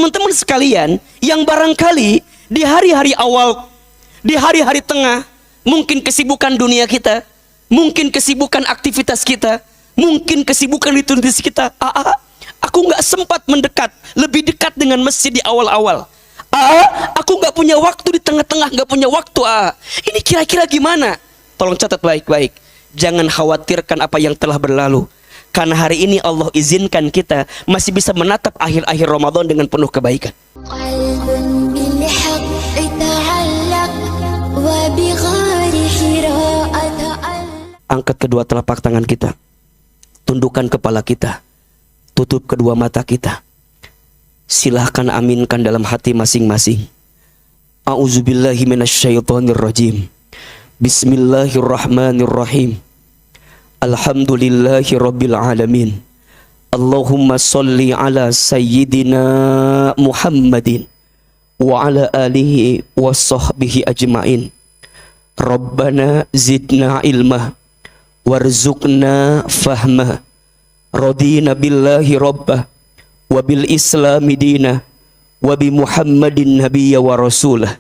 teman-teman sekalian yang barangkali di hari-hari awal, di hari-hari tengah, mungkin kesibukan dunia kita, mungkin kesibukan aktivitas kita, mungkin kesibukan liturgis kita, aku nggak sempat mendekat, lebih dekat dengan masjid di awal-awal. Aku nggak punya waktu di tengah-tengah, nggak punya waktu. Ini kira-kira gimana? Tolong catat baik-baik. Jangan khawatirkan apa yang telah berlalu. Karena hari ini Allah izinkan kita masih bisa menatap akhir-akhir Ramadan dengan penuh kebaikan. Angkat kedua telapak tangan kita, tundukkan kepala kita, tutup kedua mata kita. Silahkan aminkan dalam hati masing-masing. A'udzubillahi minasyaitonirrajim. Bismillahirrahmanirrahim. Alhamdulillahi rabbil alamin. Allahumma salli ala sayyidina Muhammadin wa ala alihi wa sahbihi ajma'in. Rabbana zidna ilma warzuqna fahma. Radina billahi rabbah wa bil islami dina wa bi Muhammadin nabiyya wa rasulah.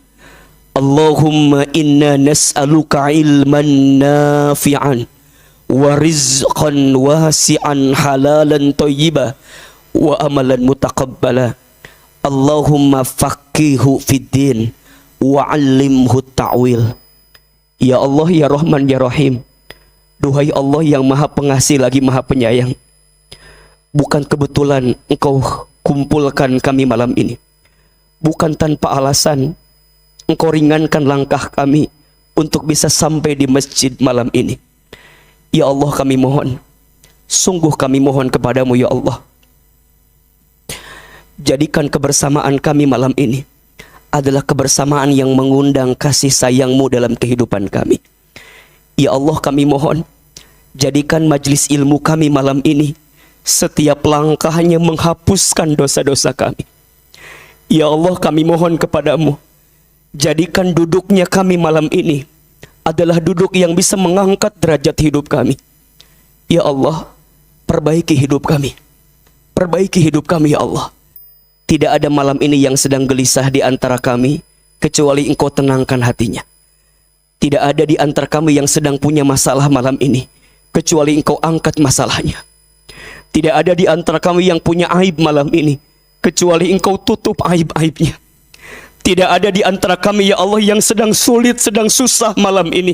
Allahumma inna nas'aluka ilman nafi'an wa rizqan wasi'an halalan thayyibah wa amalan mutaqabbala. Allahumma faqihu fid din wa 'allimhu ta'wil. Ya Allah, ya Rahman, ya Rahim. Duhai Allah yang Maha Pengasih lagi Maha Penyayang, bukan kebetulan Engkau kumpulkan kami malam ini. Bukan tanpa alasan Engkau ringankan langkah kami untuk bisa sampai di masjid malam ini. Ya Allah, kami mohon, sungguh kami mohon kepadamu ya Allah, jadikan kebersamaan kami malam ini adalah kebersamaan yang mengundang kasih sayang-Mu dalam kehidupan kami. Ya Allah, kami mohon, jadikan majelis ilmu kami malam ini setiap langkahnya menghapuskan dosa-dosa kami. Ya Allah, kami mohon kepadamu, jadikan duduknya kami malam ini adalah duduk yang bisa mengangkat derajat hidup kami. Ya Allah, perbaiki hidup kami. Perbaiki hidup kami ya Allah. Tidak ada malam ini yang sedang gelisah di antara kami kecuali Engkau tenangkan hatinya. Tidak ada di antara kami yang sedang punya masalah malam ini kecuali Engkau angkat masalahnya. Tidak ada di antara kami yang punya aib malam ini kecuali Engkau tutup aib-aibnya. Tidak ada di antara kami ya Allah yang sedang sulit, sedang susah malam ini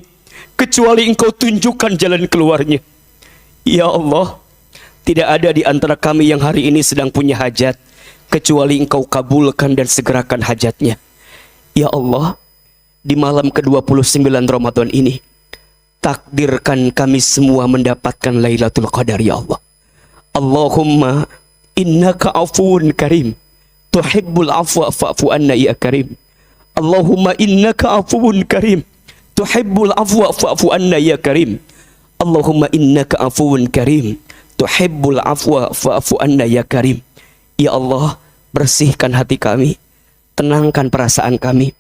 kecuali Engkau tunjukkan jalan keluarnya. Ya Allah, tidak ada di antara kami yang hari ini sedang punya hajat kecuali Engkau kabulkan dan segerakan hajatnya. Ya Allah, di malam ke-29 Ramadan ini, takdirkan kami semua mendapatkan Lailatul Qadar ya Allah. Allahumma innaka afuun karim, tuhibbul afwa fa'fu anna ya karim. Allahumma innaka afuun karim, tuhibbul afwa fa'fu anna ya karim. Allahumma innaka afuun karim, tuhibbul afwa fa'fu anna ya karim. Ya Allah, bersihkan hati kami, tenangkan perasaan kami,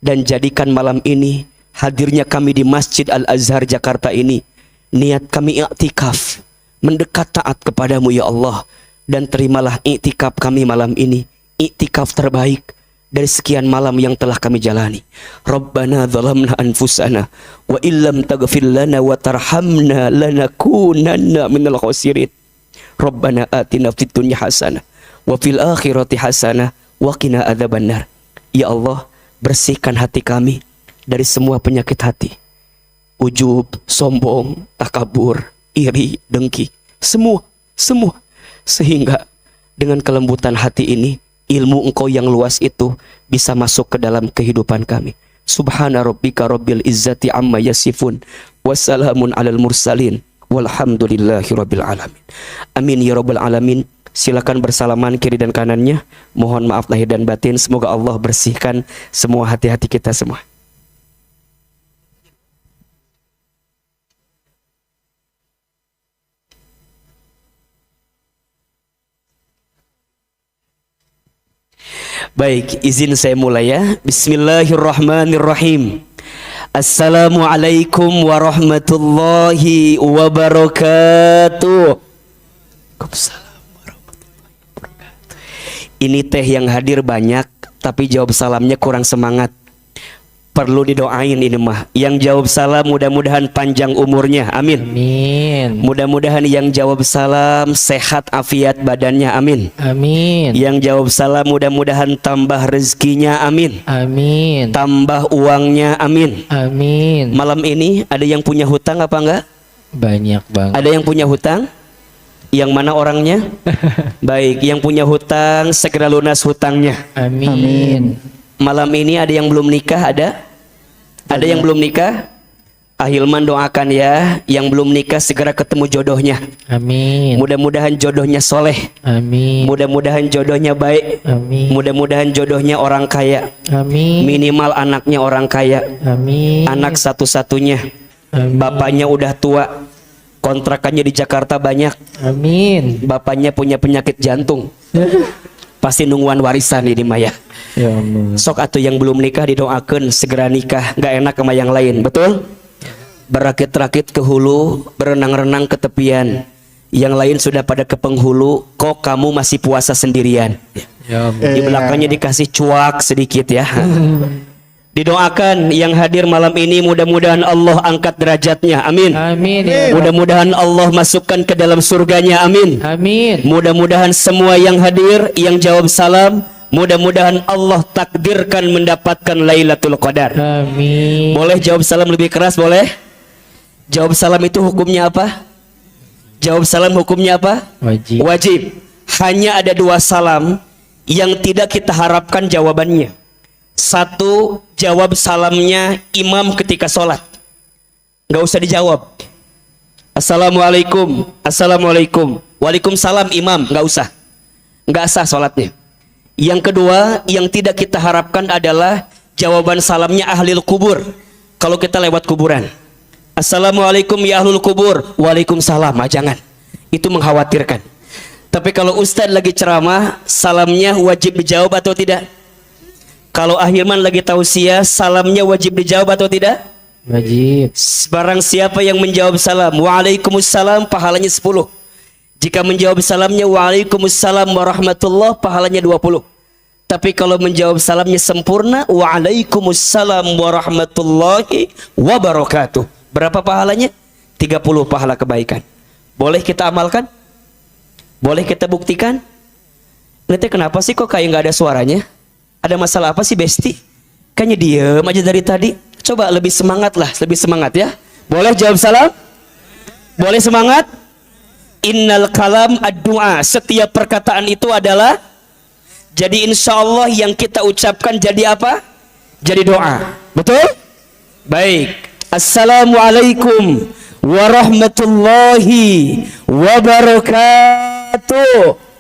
dan jadikan malam ini hadirnya kami di Masjid Al-Azhar Jakarta ini niat kami i'tikaf, mendekat taat kepadamu ya Allah. Dan terimalah i'tikaf kami malam ini, i'tikaf terbaik dari sekian malam yang telah kami jalani. Rabbana zalamna anfusana wa illam taghfir lana wa tarhamna lanakunanna minal khasirin. Rabbana atina fid dunya hasanah wa fil akhirati hasanah wa qina adzabannar. Ya Allah, bersihkan hati kami dari semua penyakit hati, ujub, sombong, takabur, iri, dengki, semua, sehingga dengan kelembutan hati ini ilmu Engkau yang luas itu bisa masuk ke dalam kehidupan kami. Subhana rabbika rabbil izzati amma yasifun, wassalamun alal mursalin, walhamdulillahi rabbil alamin. Amin ya rabbal alamin. Silakan bersalaman kiri dan kanannya. Mohon maaf lahir dan batin. Semoga Allah bersihkan semua hati-hati kita semua. Baik, izin saya mulai ya. Bismillahirrahmanirrahim. Assalamualaikum warahmatullahi wabarakatuh. Waalaikumsalam warahmatullahi wabarakatuh. Ini teh yang hadir banyak, tapi jawab salamnya kurang semangat. Perlu didoain ini mah. Yang jawab salam mudah-mudahan panjang umurnya, amin. Amin. Mudah-mudahan yang jawab salam sehat afiat badannya, amin. Amin. Yang jawab salam mudah-mudahan tambah rezekinya, amin. Amin. Tambah uangnya, amin. Amin. Malam ini ada yang punya hutang apa enggak? Banyak banget. Ada yang punya hutang? Yang mana orangnya? Baik, yang punya hutang segera lunas hutangnya. Amin. Malam ini ada yang belum nikah, ada? Ada yang belum nikah? Ahilman doakan ya, yang belum nikah segera ketemu jodohnya. Amin. Mudah-mudahan jodohnya soleh. Amin. Mudah-mudahan jodohnya baik. Amin. Mudah-mudahan jodohnya orang kaya. Amin. Minimal anaknya orang kaya. Amin. Anak satu-satunya. Amin. Bapaknya udah tua. Kontrakannya di Jakarta banyak. Amin. Bapaknya punya penyakit jantung. Pasti nungguan warisan ini Maya. Ya Allah. Sok atau yang belum nikah didoakan segera nikah. Gak enak sama yang lain, betul? Berakit-rakit ke hulu, berenang-renang ke tepian. Yang lain sudah pada ke penghulu, kok kamu masih puasa sendirian? Ya Allah. Di belakangnya dikasih cuak sedikit ya. Didoakan yang hadir malam ini mudah-mudahan Allah angkat derajatnya, amin. Amin. Ya. Mudah-mudahan Allah masukkan ke dalam surganya, amin. Amin. Mudah-mudahan semua yang hadir, yang jawab salam, mudah-mudahan Allah takdirkan mendapatkan Lailatul Qadar. Amin. Boleh jawab salam lebih keras, boleh? Jawab salam itu hukumnya apa? Jawab salam hukumnya apa? Wajib. Wajib. Hanya ada 2 salam yang tidak kita harapkan jawabannya. 1, jawab salamnya imam ketika sholat. Nggak usah dijawab. Assalamualaikum. Assalamualaikum. Waalaikumsalam imam. Nggak usah. Nggak sah sholatnya. Yang kedua, yang tidak kita harapkan adalah jawaban salamnya ahlil kubur. Kalau kita lewat kuburan. Assalamualaikum ya ahlul kubur. Waalaikumsalam. Jangan. Itu mengkhawatirkan. Tapi kalau ustadz lagi ceramah, salamnya wajib dijawab atau tidak? Kalau Ahilman lagi tausiah, salamnya wajib dijawab atau tidak? Wajib. Barang siapa yang menjawab salam, waalaikumsalam, pahalanya 10. Jika menjawab salamnya waalaikumsalam warahmatullah, pahalanya 20. Tapi kalau menjawab salamnya sempurna, waalaikumsalam warahmatullahi wabarakatuh, berapa pahalanya? 30 pahala kebaikan. Boleh kita amalkan? Boleh kita buktikan? Nanti kenapa sih kok kayak nggak ada suaranya? Ada masalah apa sih Besti? Kayaknya diem aja dari tadi. Coba lebih semangat lah, lebih semangat ya. Boleh jawab salam? Boleh semangat? Innal kalam ad-du'a. Setiap perkataan itu adalah, jadi insya Allah yang kita ucapkan jadi apa? Jadi doa. Betul? Baik. Assalamualaikum warahmatullahi wabarakatuh.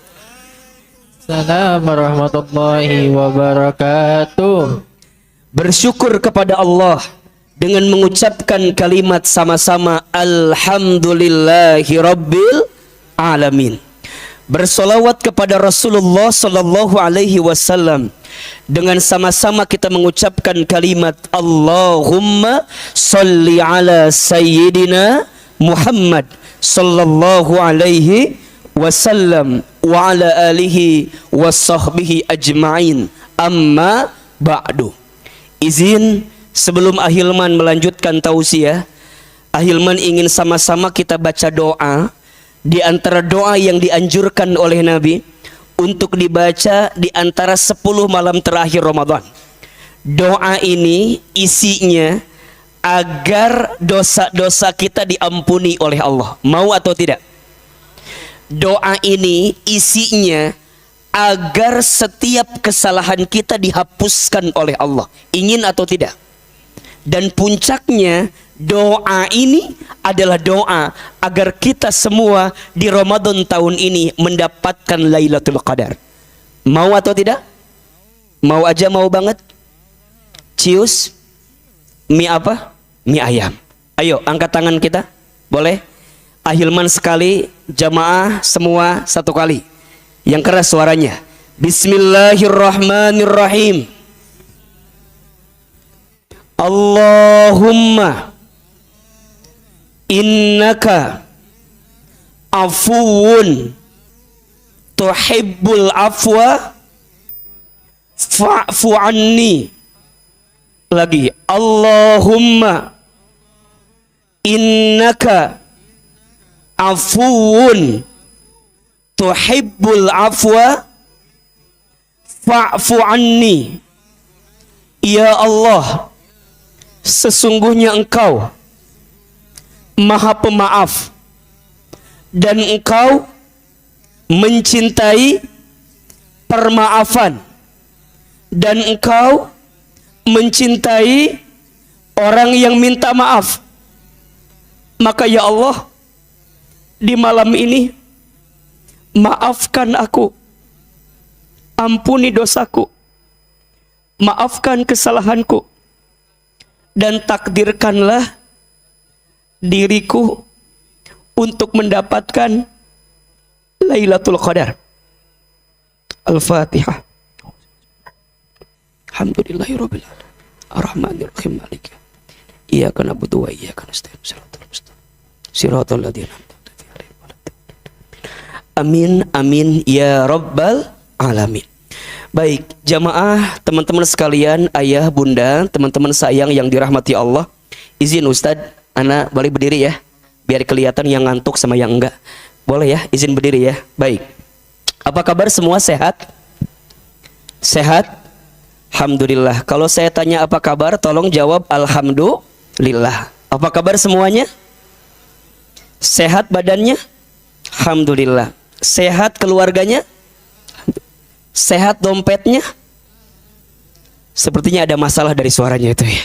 Assalamualaikum warahmatullahi wabarakatuh. Bersyukur kepada Allah dengan mengucapkan kalimat sama-sama alhamdulillahi rabbil alamin. Bersolawat kepada Rasulullah sallallahu alaihi wasallam dengan sama-sama kita mengucapkan kalimat Allahumma salli ala sayyidina Muhammad sallallahu alaihi wasallam wa ala alihi wa sahbihi ajma'in, amma ba'du. Izin sebelum Ahilman melanjutkan tausiah, Ahilman ingin sama-sama kita baca doa di antara doa yang dianjurkan oleh Nabi untuk dibaca di antara 10 malam terakhir Ramadan. Doa ini isinya agar dosa-dosa kita diampuni oleh Allah. Mau atau tidak? Doa ini isinya agar setiap kesalahan kita dihapuskan oleh Allah. Ingin atau tidak? Dan puncaknya doa ini adalah doa agar kita semua di Ramadan tahun ini mendapatkan Lailatul Qadar. Mau atau tidak? Mau aja, mau banget. Cius. Mie apa? Mie ayam. Ayo angkat tangan kita. Boleh? Ahilman sekali, jamaah semua satu kali. Yang keras suaranya. Bismillahirrahmanirrahim. Allahumma innaka afuwun tuhibbul afwa fa'fu anni. Lagi, Allahumma innaka afuwun tuhibbul afwa fa'fu anni. Ya Allah, sesungguhnya Engkau Maha Pemaaf dan Engkau mencintai permaafan, dan Engkau mencintai orang yang minta maaf. Maka ya Allah, di malam ini maafkan aku, ampuni dosaku, maafkan kesalahanku, dan takdirkanlah diriku untuk mendapatkan Lailatul Qadar. Al-Fatihah. Alhamdulillahirabbil alamin. Arrahmanirrahim. Maliki. Iyyaka na'budu wa iyyaka nasta'in. Shiratal mustaqim. Shiratal ladzina an'amta 'alaihim waladdallin. Amin amin ya rabbal alamin. Baik, jamaah, teman-teman sekalian, ayah, bunda, teman-teman sayang yang dirahmati Allah. Izin Ustadz, ana boleh berdiri ya, biar kelihatan yang ngantuk sama yang enggak. Boleh ya, izin berdiri ya. Baik. Apa kabar semua, sehat? Sehat? Alhamdulillah. Kalau saya tanya apa kabar, tolong jawab alhamdulillah. Apa kabar semuanya? Sehat badannya? Alhamdulillah. Sehat keluarganya? Sehat dompetnya? Sepertinya ada masalah dari suaranya itu ya.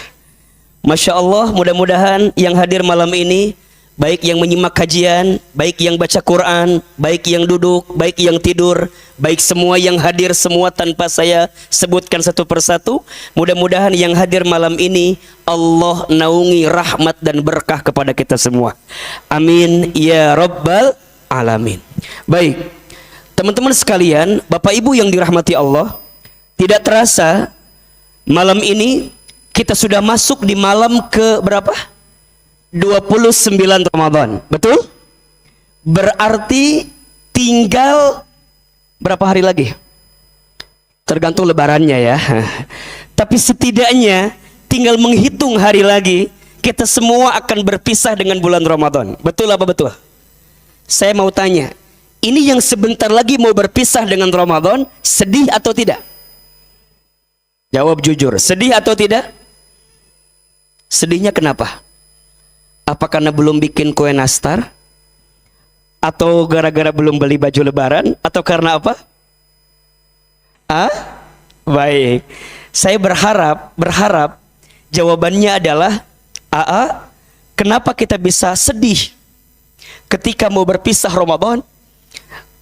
Masya Allah, mudah-mudahan yang hadir malam ini, baik yang menyimak kajian, baik yang baca Quran, baik yang duduk, baik yang tidur, baik semua yang hadir semua tanpa saya sebutkan satu persatu, mudah-mudahan yang hadir malam ini Allah naungi rahmat dan berkah kepada kita semua. Amin ya rabbal alamin. Baik, teman-teman sekalian, Bapak Ibu yang dirahmati Allah, tidak terasa malam ini kita sudah masuk di malam ke berapa? 29 Ramadan, betul? Berarti tinggal berapa hari lagi? Tergantung lebarannya ya. Tapi setidaknya tinggal menghitung hari lagi, kita semua akan berpisah dengan bulan Ramadan. Betul apa betul? Saya mau tanya, ini yang sebentar lagi mau berpisah dengan Ramadan, sedih atau tidak? Jawab jujur, sedih atau tidak? Sedihnya kenapa? Apa karena belum bikin kue nastar? Atau gara-gara belum beli baju lebaran? Atau karena apa? Baik. Saya berharap jawabannya adalah kenapa kita bisa sedih ketika mau berpisah Ramadan?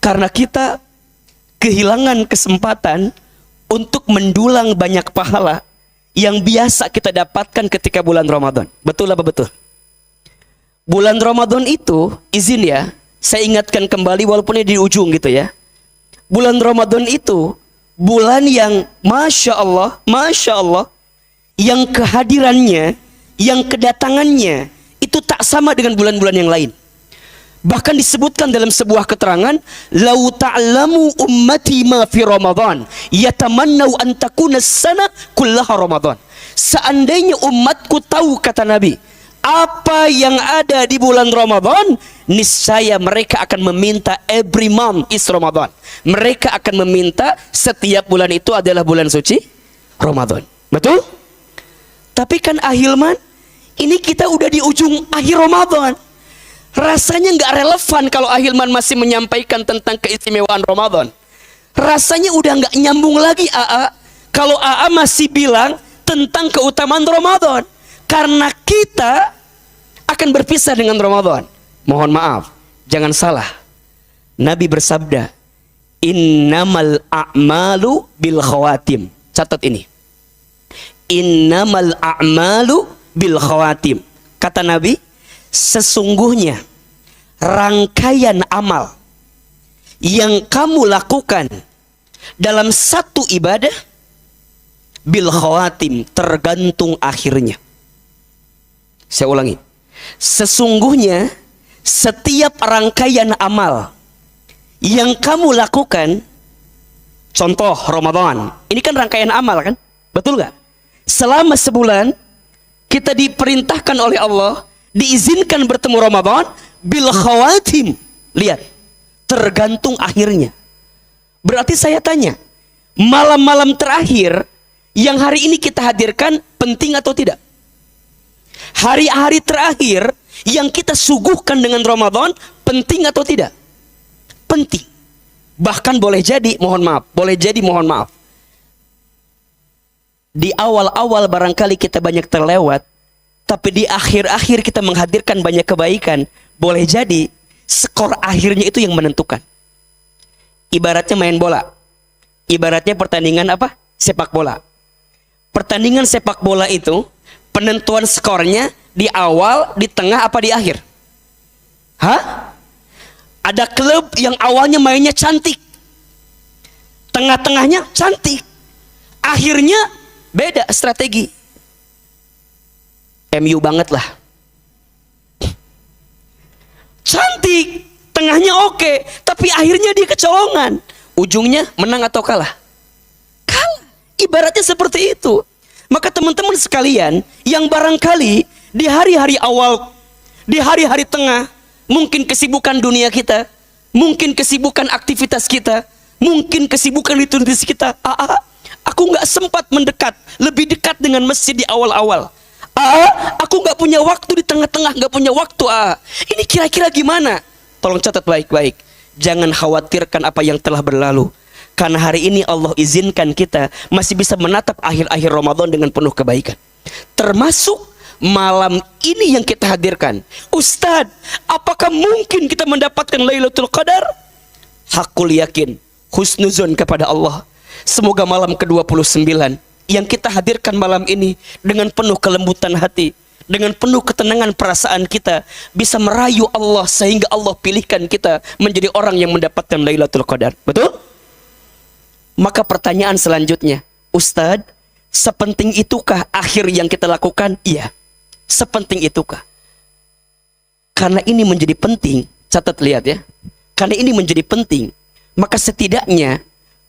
Karena kita kehilangan kesempatan untuk mendulang banyak pahala yang biasa kita dapatkan ketika bulan Ramadan. Betul apa betul? Bulan Ramadan itu, izin ya, saya ingatkan kembali walaupun di ujung gitu ya. Bulan Ramadan itu bulan yang Masya Allah, yang kehadirannya, yang kedatangannya itu tak sama dengan bulan-bulan yang lain. Bahkan disebutkan dalam sebuah keterangan, "Lau ta'lamu ummati ma fi Ramadan, yatamannau an takuna as-sana kullaha Ramadan." Seandainya umatku tahu, kata Nabi, apa yang ada di bulan Ramadan, niscaya mereka akan meminta every month is Ramadan. Mereka akan meminta setiap bulan itu adalah bulan suci Ramadan. Betul? Tapi kan Ahilman, ini kita udah di ujung akhir Ramadan. Rasanya nggak relevan kalau Ahilman masih menyampaikan tentang keistimewaan Ramadan. Rasanya udah nggak nyambung lagi kalau masih bilang tentang keutamaan Ramadan. Karena kita akan berpisah dengan Ramadan. Mohon maaf, jangan salah. Nabi bersabda, "Innamal a'malu bil khawatim." Catat ini. Innamal a'malu bil khawatim. Kata Nabi, sesungguhnya rangkaian amal yang kamu lakukan dalam satu ibadah bil khawatim, tergantung akhirnya. Saya ulangi, sesungguhnya setiap rangkaian amal yang kamu lakukan Contoh Ramadan. Ini kan rangkaian amal kan? Betul nggak? Selama sebulan kita diperintahkan oleh Allah, diizinkan bertemu Ramadan bil khawatim. Lihat, tergantung akhirnya. Berarti saya tanya, malam-malam terakhir yang hari ini kita hadirkan penting atau tidak? Hari-hari terakhir yang kita suguhkan dengan Ramadan penting atau tidak? Penting. Bahkan boleh jadi mohon maaf, di awal-awal barangkali kita banyak terlewat, tapi di akhir-akhir kita menghadirkan banyak kebaikan. Boleh jadi skor akhirnya itu yang menentukan. Ibaratnya main bola, ibaratnya pertandingan apa? Sepak bola. Pertandingan sepak bola itu penentuan skornya di awal, di tengah, apa di akhir? Hah? Ada klub yang awalnya mainnya cantik, tengah-tengahnya cantik, akhirnya beda strategi. MU banget lah, cantik, tengahnya oke, tapi akhirnya dia kecolongan. Ujungnya menang atau kalah? Kalah. Ibaratnya seperti itu. Maka teman-teman sekalian yang barangkali di hari-hari awal, di hari-hari tengah, mungkin kesibukan dunia kita, mungkin kesibukan aktivitas kita, mungkin kesibukan liturgis kita. Aku nggak sempat mendekat, lebih dekat dengan masjid di awal-awal. Aku nggak punya waktu di tengah-tengah, nggak punya waktu. Ini kira-kira gimana? Tolong catat baik-baik. Jangan khawatirkan apa yang telah berlalu. Karena hari ini Allah izinkan kita masih bisa menatap akhir-akhir Ramadan dengan penuh kebaikan. Termasuk malam ini yang kita hadirkan. Ustadz, apakah mungkin kita mendapatkan Lailatul Qadar? Hakul yakin, husnuzon kepada Allah. Semoga malam ke-29 yang kita hadirkan malam ini dengan penuh kelembutan hati, dengan penuh ketenangan perasaan kita, bisa merayu Allah sehingga Allah pilihkan kita menjadi orang yang mendapatkan Lailatul Qadar. Betul? Maka pertanyaan selanjutnya, Ustadz, sepenting itukah akhir yang kita lakukan? Iya, sepenting itukah? Karena ini menjadi penting, catat lihat ya. Karena ini menjadi penting, maka setidaknya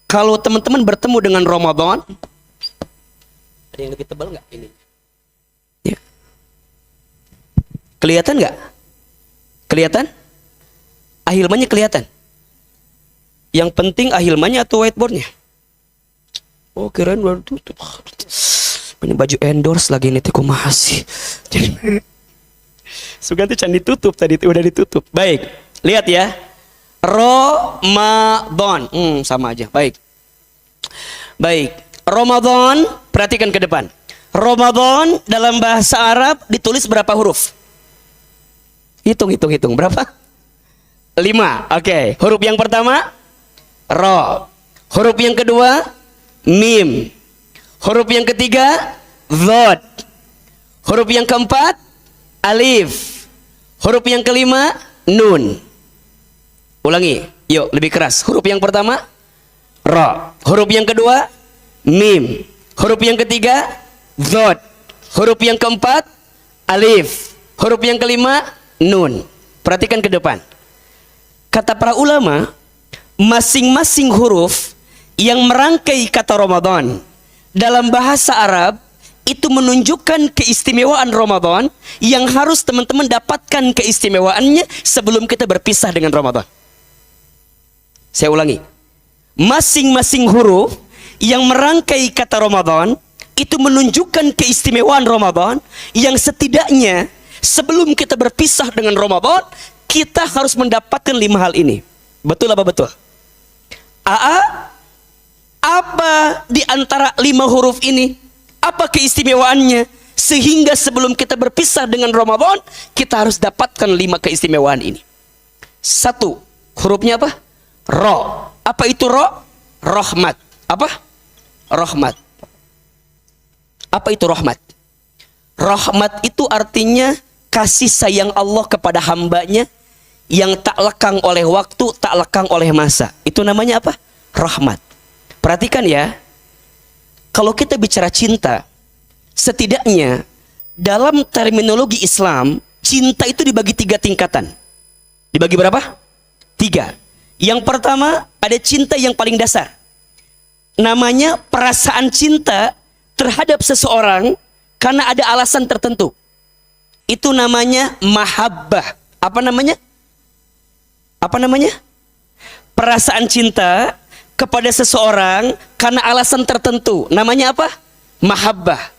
kalau teman-teman bertemu dengan Ramadan, ada yang lebih tebal nggak ini? Ya. Kelihatan nggak? Kelihatan? Ahilmannya kelihatan? Yang penting ahilmannya atau whiteboardnya? Oh, kirain baru tutup. Ini baju endorse lagi ini tiku masih. Suganti can ditutup tadi, udah ditutup. Baik, lihat ya. Ramadan. Sama aja. Baik. Baik. Ramadan, perhatikan ke depan. Ramadan dalam bahasa Arab ditulis berapa huruf? Hitung. Berapa? 5. Oke. Huruf yang pertama Ro. Huruf yang kedua Mim. Huruf yang ketiga Dhod. Huruf yang keempat Alif. Huruf yang kelima Nun. Ulangi, yuk lebih keras. Huruf yang pertama Ro. Huruf yang kedua Mim. Huruf yang ketiga Dhod. Huruf yang keempat Alif. Huruf yang kelima Nun. Perhatikan ke depan. Kata para ulama, masing-masing huruf yang merangkai kata Ramadan dalam bahasa Arab itu menunjukkan keistimewaan Ramadan yang harus teman-teman dapatkan keistimewaannya sebelum kita berpisah dengan Ramadan. Saya ulangi. Masing-masing huruf yang merangkai kata Ramadan itu menunjukkan keistimewaan Ramadan yang setidaknya sebelum kita berpisah dengan Ramadan kita harus mendapatkan 5 hal ini. Betul apa betul? Apa di antara 5 huruf ini? Apa keistimewaannya? Sehingga sebelum kita berpisah dengan Ramadan, kita harus dapatkan 5 keistimewaan ini. 1, hurufnya apa? Ro. Apa itu ro? Rahmat. Apa? Rahmat. Apa itu rahmat? Rahmat itu artinya kasih sayang Allah kepada hambanya yang tak lekang oleh waktu, tak lekang oleh masa. Itu namanya apa? Rahmat. Perhatikan ya, kalau kita bicara cinta, setidaknya dalam terminologi Islam, cinta itu dibagi 3 tingkatan. Dibagi berapa? 3. Yang pertama, ada cinta yang paling dasar. namanya perasaan cinta terhadap seseorang karena ada alasan tertentu. Itu namanya mahabbah. Apa namanya? Apa namanya? Perasaan cinta kepada seseorang karena alasan tertentu. Namanya apa? Mahabbah.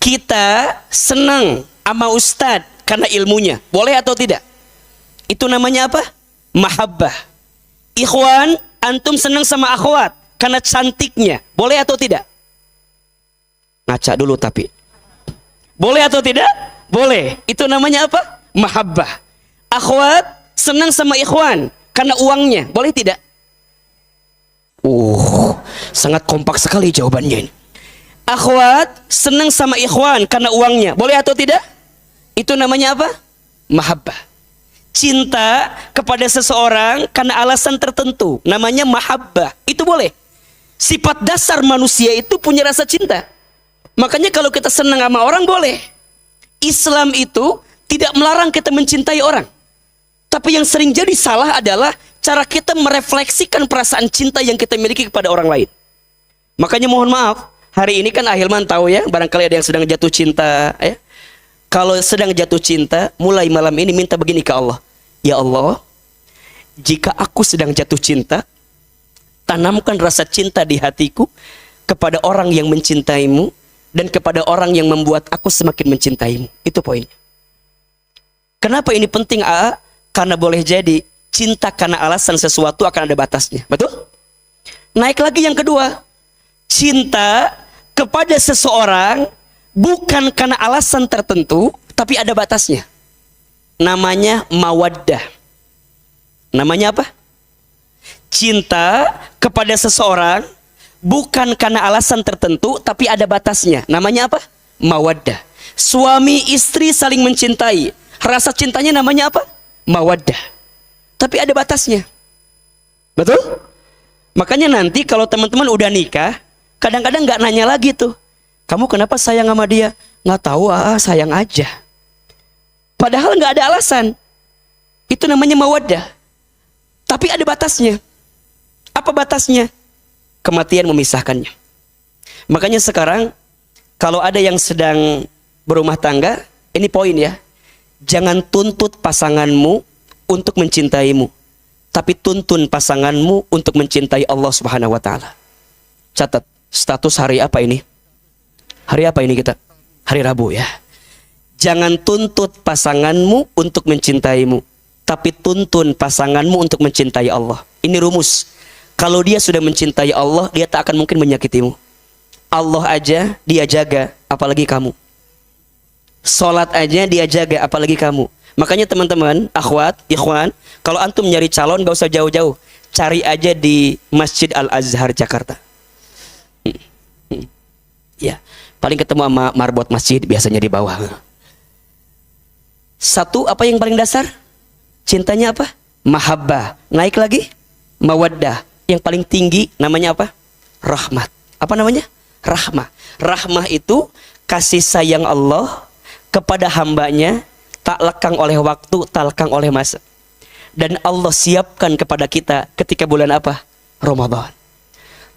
Kita senang sama ustadz karena ilmunya. Boleh atau tidak? Itu namanya apa? Mahabbah. Ikhwan, antum senang sama akhwat karena cantiknya. Boleh atau tidak? Ngaca dulu tapi. Boleh atau tidak? Boleh. Itu namanya apa? Mahabbah. Akhwat senang sama ikhwan karena uangnya. Boleh tidak? Sangat kompak sekali jawabannya ini. Akhwat senang sama ikhwan karena uangnya. Boleh atau tidak? Itu namanya apa? Mahabbah. Cinta kepada seseorang karena alasan tertentu. Namanya mahabbah. Itu boleh. Sifat dasar manusia itu punya rasa cinta. Makanya kalau kita senang sama orang boleh. Islam itu tidak melarang kita mencintai orang. Tapi yang sering jadi salah adalah cara kita merefleksikan perasaan cinta yang kita miliki kepada orang lain. Makanya mohon maaf, hari ini kan Ahilman tahu ya, barangkali ada yang sedang jatuh cinta ya. Kalau sedang jatuh cinta, mulai malam ini minta begini ke Allah. Ya Allah, jika aku sedang jatuh cinta, tanamkan rasa cinta di hatiku kepada orang yang mencintaimu dan kepada orang yang membuat aku semakin mencintaimu. Itu poinnya. Kenapa ini penting, A? Karena boleh jadi cinta karena alasan sesuatu akan ada batasnya. Betul? Naik lagi yang kedua. Cinta kepada seseorang bukan karena alasan tertentu, tapi ada batasnya. Namanya mawaddah. Namanya apa? Cinta kepada seseorang bukan karena alasan tertentu, tapi ada batasnya. Namanya apa? Mawaddah. Suami istri saling mencintai. Rasa cintanya namanya apa? Mawaddah. Tapi ada batasnya. Betul? Makanya nanti kalau teman-teman udah nikah, kadang-kadang gak nanya lagi tuh, kamu kenapa sayang sama dia? Gak tahu, sayang aja. Padahal gak ada alasan. Itu namanya mawaddah. Tapi ada batasnya. Apa batasnya? Kematian memisahkannya. Makanya sekarang kalau ada yang sedang berumah tangga, ini poin ya. Jangan tuntut pasanganmu untuk mencintaimu, tapi tuntun pasanganmu untuk mencintai Allah Subhanahu wa taala. Catat, status hari apa ini? Hari apa ini kita? Hari Rabu ya. Jangan tuntut pasanganmu untuk mencintaimu, tapi tuntun pasanganmu untuk mencintai Allah. Ini rumus. Kalau dia sudah mencintai Allah, dia tak akan mungkin menyakitimu. Allah aja dia jaga, apalagi kamu. Salat aja dia jaga, apalagi kamu. Makanya teman-teman, akhwat, ikhwan, kalau antum nyari calon gak usah jauh-jauh, cari aja di Masjid Al-Azhar Jakarta. Ya, paling ketemu sama marbot masjid biasanya di bawah. Satu, apa yang paling dasar? Cintanya apa? Mahabbah. Naik lagi, mawaddah. Yang paling tinggi namanya apa? Rahmat. Apa namanya? Rahmah. Rahmah itu kasih sayang Allah kepada hambanya, tak lekang oleh waktu, tak lekang oleh masa. Dan Allah siapkan kepada kita ketika bulan apa? Ramadan.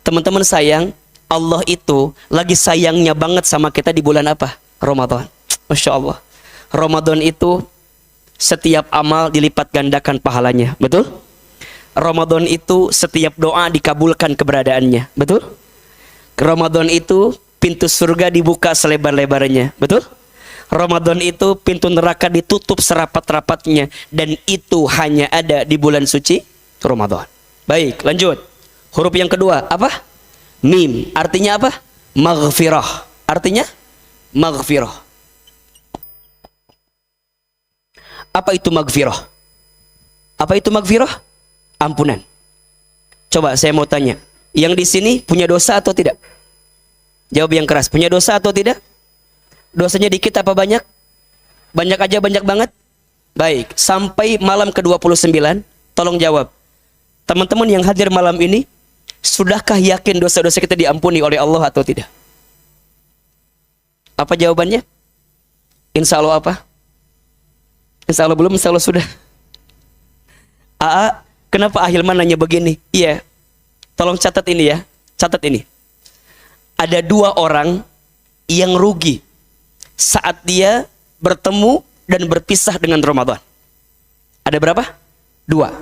Teman-teman sayang, Allah itu lagi sayangnya banget sama kita di bulan apa? Ramadan. Masya Allah. Ramadan itu setiap amal dilipat gandakan pahalanya. Betul? Ramadan itu setiap doa dikabulkan keberadaannya. Betul? Ramadan itu pintu surga dibuka selebar-lebarnya. Betul? Ramadan itu pintu neraka ditutup serapat-rapatnya, dan itu hanya ada di bulan suci Ramadan. Baik, lanjut. Huruf yang kedua apa? Mim. Artinya apa? Maghfirah. Artinya maghfirah. Apa itu maghfirah? Apa itu maghfirah? Ampunan. Coba saya mau tanya, yang di sini punya dosa atau tidak? Jawab yang keras. Punya dosa atau tidak? Dosanya dikit apa banyak? Banyak aja, banyak banget? Baik, sampai malam ke-29, tolong jawab. Teman-teman yang hadir malam ini, sudahkah yakin dosa-dosa kita diampuni oleh Allah atau tidak? Apa jawabannya? Insya Allah apa? Insya Allah belum, insya Allah sudah. Kenapa Ahilman nanya begini? Iya, tolong catat ini ya. Catat ini. ada dua orang yang rugi saat dia bertemu dan berpisah dengan Ramadan. Ada berapa? Dua.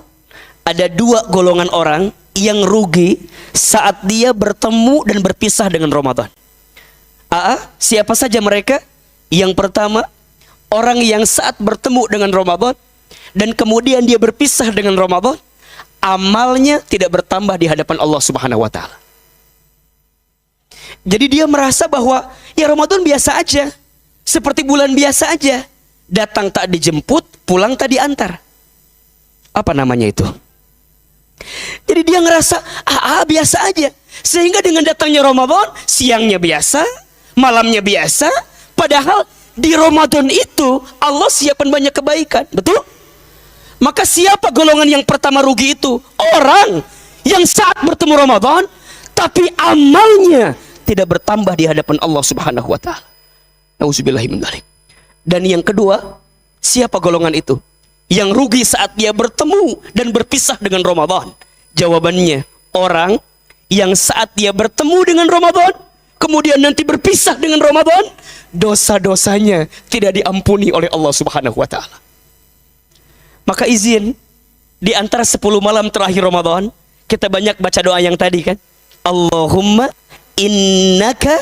Ada dua golongan orang yang rugi saat dia bertemu dan berpisah dengan Ramadan. Siapa saja mereka? Yang pertama, orang yang saat bertemu dengan Ramadan dan kemudian dia berpisah dengan Ramadan, amalnya tidak bertambah di hadapan Allah Subhanahu wa taala. Jadi dia merasa bahwa ya Ramadan biasa aja, seperti bulan biasa aja. Datang tak dijemput, pulang tak diantar. Apa namanya itu? Jadi dia ngerasa biasa aja. Sehingga dengan datangnya Ramadan, siangnya biasa, malamnya biasa. Padahal di Ramadan itu Allah siapkan banyak kebaikan. Betul? Maka siapa golongan yang pertama rugi itu? Orang yang saat bertemu Ramadan tapi amalnya tidak bertambah di hadapan Allah Subhanahu wa taala. Nauzubillahi min dzalik. Dan yang kedua, siapa golongan itu? Yang rugi saat dia bertemu dan berpisah dengan Ramadan. Jawabannya, orang yang saat dia bertemu dengan Ramadan, kemudian nanti berpisah dengan Ramadan, dosa-dosanya tidak diampuni oleh Allah Subhanahu wa taala. Maka izin, di antara 10 malam terakhir Ramadan, kita banyak baca doa yang tadi kan? Allahumma innaka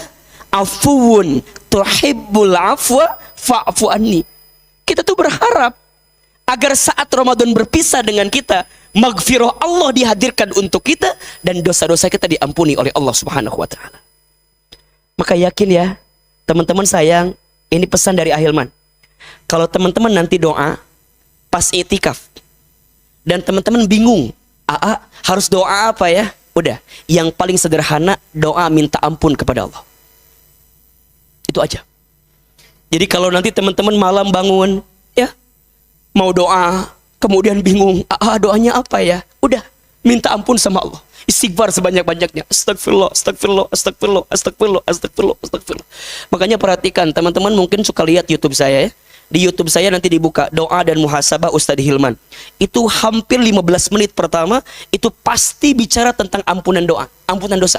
afuwun tuhibbul afwa fa'fu anni. Kita tuh berharap agar saat Ramadan berpisah dengan kita, maghfirah Allah dihadirkan untuk kita dan dosa-dosa kita diampuni oleh Allah Subhanahu wa taala. Maka yakin ya, teman-teman sayang, ini pesan dari Ahilman. Kalau teman-teman nanti doa pas itikaf dan teman-teman bingung, harus doa apa ya? Udah, yang paling sederhana doa minta ampun kepada Allah. Itu aja. Jadi kalau nanti teman-teman malam bangun, ya, mau doa, kemudian bingung, doanya apa ya? Udah, minta ampun sama Allah. Istighfar sebanyak-banyaknya. Astagfirullah, astagfirullah, astagfirullah, astagfirullah, astagfirullah, astagfirullah. Makanya perhatikan, teman-teman mungkin suka lihat YouTube saya ya. Di YouTube saya nanti dibuka doa dan muhasabah Ustadz Hilman. Itu hampir 15 menit pertama itu pasti bicara tentang ampunan doa, ampunan dosa.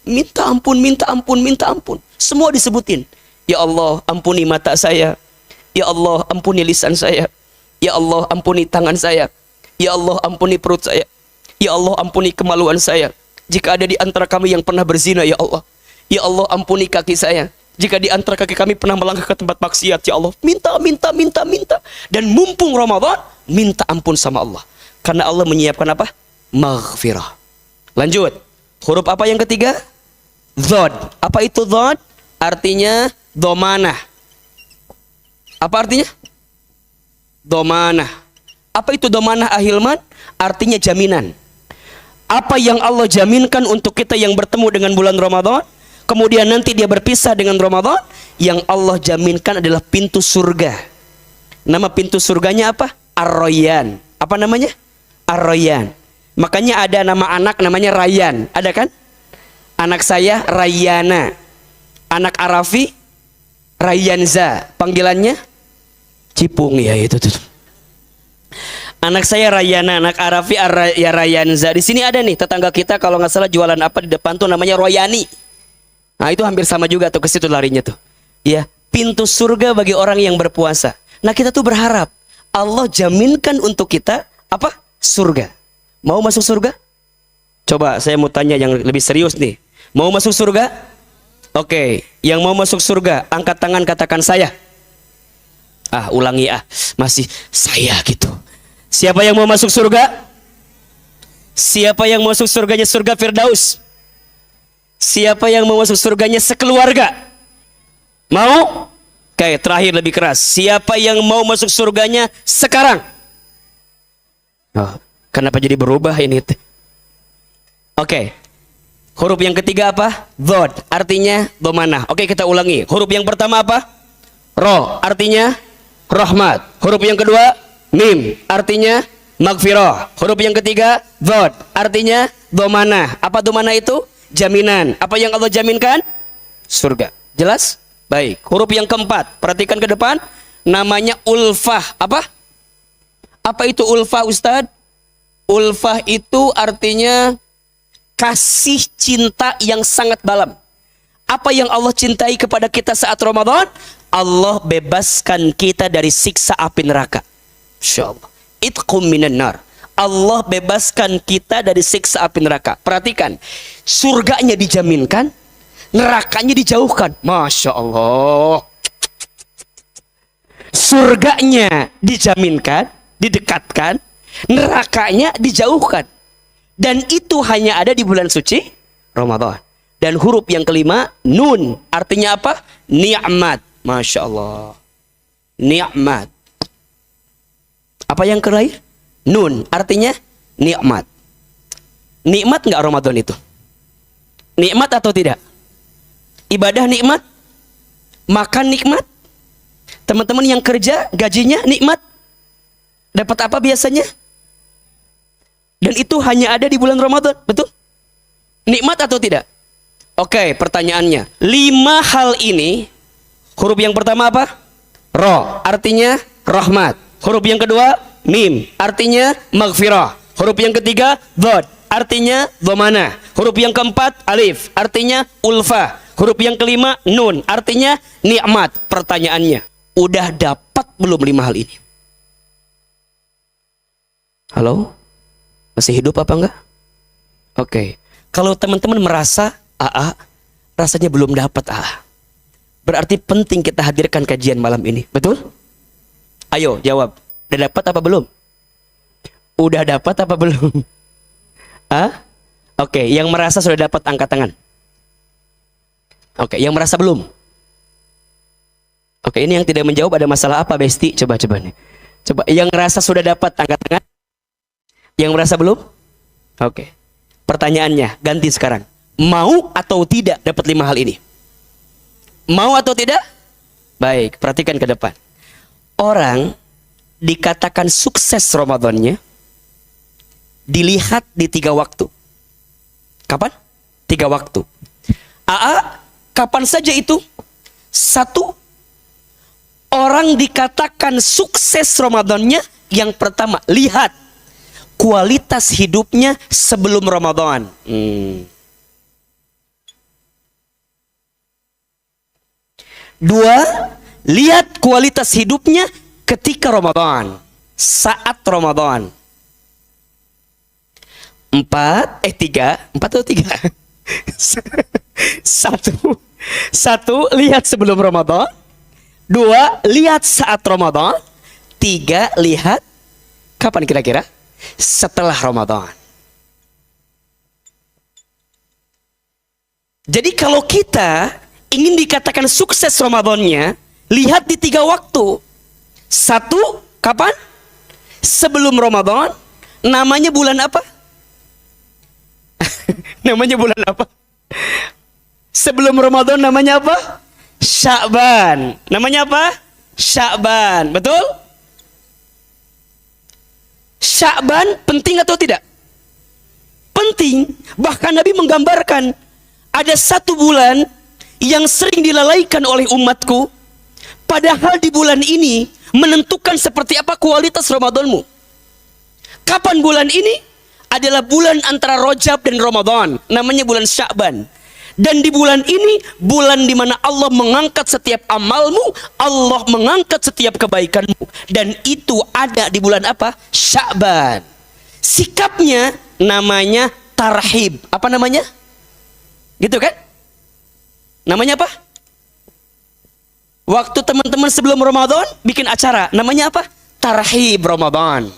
Minta ampun, minta ampun, minta ampun. Semua disebutin. Ya Allah, ampuni mata saya. Ya Allah, ampuni lisan saya. Ya Allah, ampuni tangan saya. Ya Allah, ampuni perut saya. Ya Allah, ampuni kemaluan saya. Jika ada di antara kami yang pernah berzina, ya Allah. Ya Allah, ampuni kaki saya. Jika di antara kaki kami pernah melangkah ke tempat maksiat, ya Allah. Minta, minta, minta, minta. Dan mumpung Ramadan, minta ampun sama Allah. Karena Allah menyiapkan apa? Maghfirah. Lanjut. Huruf apa yang ketiga? Dhod. Apa itu dhod? Artinya domanah. Apa artinya? Domanah. Apa itu domanah Ahilman? Artinya jaminan. Apa yang Allah jaminkan untuk kita yang bertemu dengan bulan Ramadan, kemudian nanti dia berpisah dengan Ramadan, yang Allah jaminkan adalah pintu surga. Nama pintu surganya apa? Ar-Rayyan. Apa namanya? Ar-Rayyan. Makanya ada nama anak namanya Rayyan. Ada kan? Anak saya Rayyana. Anak Arafi Rayyanza. Panggilannya Cipung ya itu tuh. Anak saya Rayyana, anak Arafi ya Rayyanza. Di sini ada nih tetangga kita kalau nggak salah jualan apa di depan tuh namanya Royani. Nah itu hampir sama juga tuh, ke situ larinya tuh. Ya, pintu surga bagi orang yang berpuasa. Nah kita tuh berharap Allah jaminkan untuk kita apa? Surga. Mau masuk surga? Coba saya mau tanya yang lebih serius nih. Mau masuk surga? Oke, yang mau masuk surga angkat tangan katakan saya. Ulangi masih saya gitu. Siapa yang mau masuk surga? Siapa yang mau masuk surganya surga Firdaus? Siapa yang mau masuk surganya sekeluarga? Mau? Oke, terakhir lebih keras. Siapa yang mau masuk surganya sekarang? Kenapa jadi berubah ini? Oke. Huruf yang ketiga apa? Dhod. Artinya domanah. Oke, kita ulangi. Huruf yang pertama apa? Ro. Artinya rahmat. Huruf yang kedua mim. Artinya maghfirah. Huruf yang ketiga dhod. Artinya domanah. Apa domanah itu? Jaminan. Apa yang Allah jaminkan? Surga. Jelas? Baik. Huruf yang keempat, perhatikan ke depan. Namanya ulfah. Apa? Apa itu ulfah, Ustadz? Ulfah itu artinya kasih cinta yang sangat dalam. Apa yang Allah cintai kepada kita saat Ramadan? Allah bebaskan kita dari siksa api neraka. Insyaallah. Itqum minan nar. Allah bebaskan kita dari siksa api neraka. Perhatikan, surganya dijaminkan, nerakanya dijauhkan. Masya Allah. Surganya dijaminkan, didekatkan, nerakanya dijauhkan. Dan itu hanya ada di bulan suci Ramadan. Dan huruf yang kelima, nun. Artinya apa? Ni'mat. Masya Allah. Ni'mat. Apa yang terakhir? Nun. Artinya nikmat. Nikmat nggak Ramadan itu? Nikmat atau tidak? Ibadah nikmat? Makan nikmat? Teman-teman yang kerja, gajinya nikmat? Dapat apa biasanya? Dan itu hanya ada di bulan Ramadan. Betul? Nikmat atau tidak? Oke, pertanyaannya. 5 hal ini, huruf yang pertama apa? Ro, artinya rahmat. Huruf yang kedua, mim, artinya maghfirah. Huruf yang ketiga, dhad, artinya dhamana. Huruf yang keempat, alif, artinya ulfa. Huruf yang kelima, nun, artinya nikmat. Pertanyaannya, udah dapat belum 5 hal ini? Halo? Masih hidup apa enggak? Oke. Kalau teman-teman merasa rasanya belum dapat, berarti penting kita hadirkan kajian malam ini. Betul? Ayo jawab. Udah dapat apa belum? Udah dapat apa belum? Oke, yang merasa sudah dapat angkat tangan. Oke, yang merasa belum? Oke, ini yang tidak menjawab ada masalah apa, Besti? Coba nih. Coba yang merasa sudah dapat angkat tangan. Yang merasa belum? Oke. Pertanyaannya ganti sekarang. Mau atau tidak dapat 5 hal ini? Mau atau tidak? Baik, perhatikan ke depan. Orang dikatakan sukses Ramadannya dilihat di 3 waktu. Kapan? 3 waktu. Kapan saja itu? 1, orang dikatakan sukses Ramadannya yang pertama, lihat kualitas hidupnya sebelum Ramadan. 2, lihat kualitas hidupnya ketika Ramadan, saat Ramadan. 4 atau 3? 1, lihat sebelum Ramadan. 2, lihat saat Ramadan. 3, lihat kapan kira-kira? Setelah Ramadan. Jadi kalau kita ingin dikatakan sukses Ramadannya, lihat di 3 waktu. 1, kapan? Sebelum Ramadan. Namanya bulan apa? Namanya bulan apa? Sebelum Ramadan namanya apa? Sya'ban. Namanya apa? Sya'ban. Betul? Sya'ban penting atau tidak? Penting. Bahkan Nabi menggambarkan ada 1 bulan yang sering dilalaikan oleh umatku, padahal di bulan ini menentukan seperti apa kualitas Ramadanmu. Kapan bulan ini? Adalah bulan antara Rajab dan Ramadan, namanya bulan Sya'ban. Dan di bulan ini, bulan di mana Allah mengangkat setiap amalmu, Allah mengangkat setiap kebaikanmu. Dan itu ada di bulan apa? Sya'ban. Sikapnya namanya tarhib. Apa namanya? Gitu kan? Namanya apa? Waktu teman-teman sebelum Ramadan bikin acara, namanya apa? Tarhib Ramadan.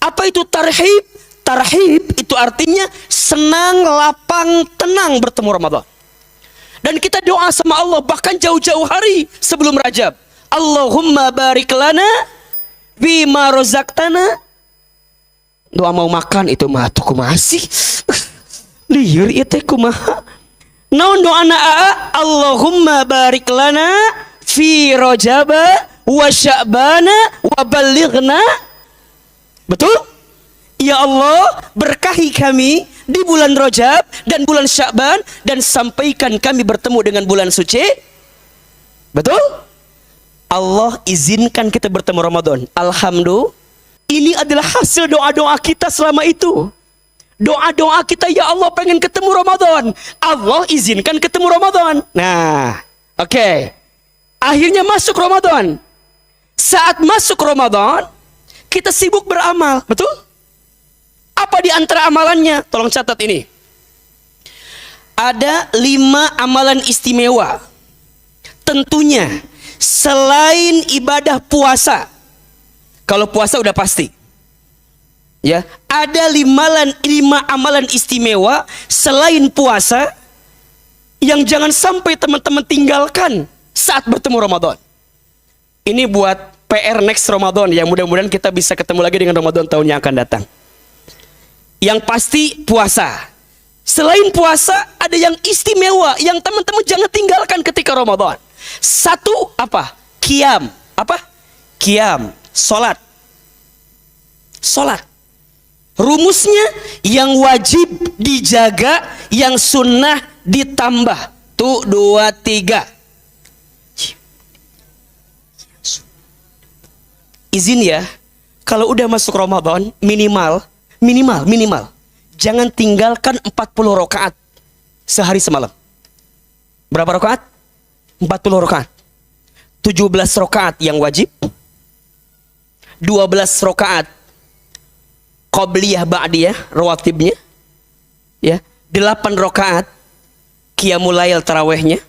Apa itu tarhib? Tarhib itu artinya senang, lapang, tenang bertemu Ramadan. Dan kita doa sama Allah bahkan jauh-jauh hari sebelum Rajab. Allahumma barik lana bima rozaqtana. Doa mau makan itu mah tuh masih liur itu kumaha. Naon doa Allahumma barik lana fi Rajaba wa Sya'bana wa ballighna. Betul? Ya Allah, berkahi kami di bulan Rajab dan bulan Sya'ban dan sampaikan kami bertemu dengan bulan suci. Betul? Allah izinkan kita bertemu Ramadan. Alhamdulillah. Ini adalah hasil doa-doa kita selama itu. Doa-doa kita, ya Allah pengen ketemu Ramadan. Allah izinkan ketemu Ramadan. Nah, oke. Akhirnya masuk Ramadan. Saat masuk Ramadan, kita sibuk beramal. Betul? Apa di antara amalannya? Tolong catat ini. Ada 5 amalan istimewa. Tentunya selain ibadah puasa. Kalau puasa udah pasti. Ya, ada 5 amalan istimewa selain puasa yang jangan sampai teman-teman tinggalkan saat bertemu Ramadan. Ini buat PR next Ramadan ya, mudah-mudahan kita bisa ketemu lagi dengan Ramadan tahun yang akan datang. Yang pasti puasa. Selain puasa ada yang istimewa yang teman-teman jangan tinggalkan ketika Ramadan. Satu apa? Qiyam. Apa? Qiyam, salat. Salat. Rumusnya yang wajib dijaga, yang sunnah ditambah. Tuh 2, 3. Izin ya, kalau udah masuk Ramadan minimal jangan tinggalkan 40 rakaat sehari semalam. Berapa rakaat? 40 rakaat. 17 rakaat yang wajib, 12 rakaat qabliyah ba'diyah rawatibnya, ya, 8 rakaat qiyamul lail tarawihnya,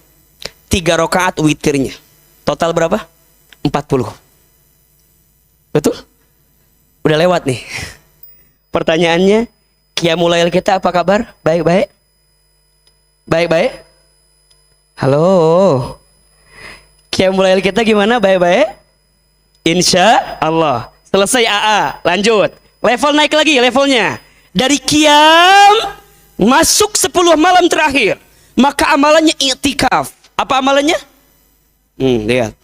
3 rakaat witirnya. Total berapa? 40. Betul? Udah lewat nih. Pertanyaannya, qiyamul lail kita apa kabar? Baik-baik? Baik-baik? Halo. Qiyamul lail kita gimana? Baik-baik? Insya Allah. Selesai AA, lanjut. Level naik lagi levelnya. Dari qiyam masuk 10 malam terakhir, maka amalannya i'tikaf. Apa amalannya? Lihat.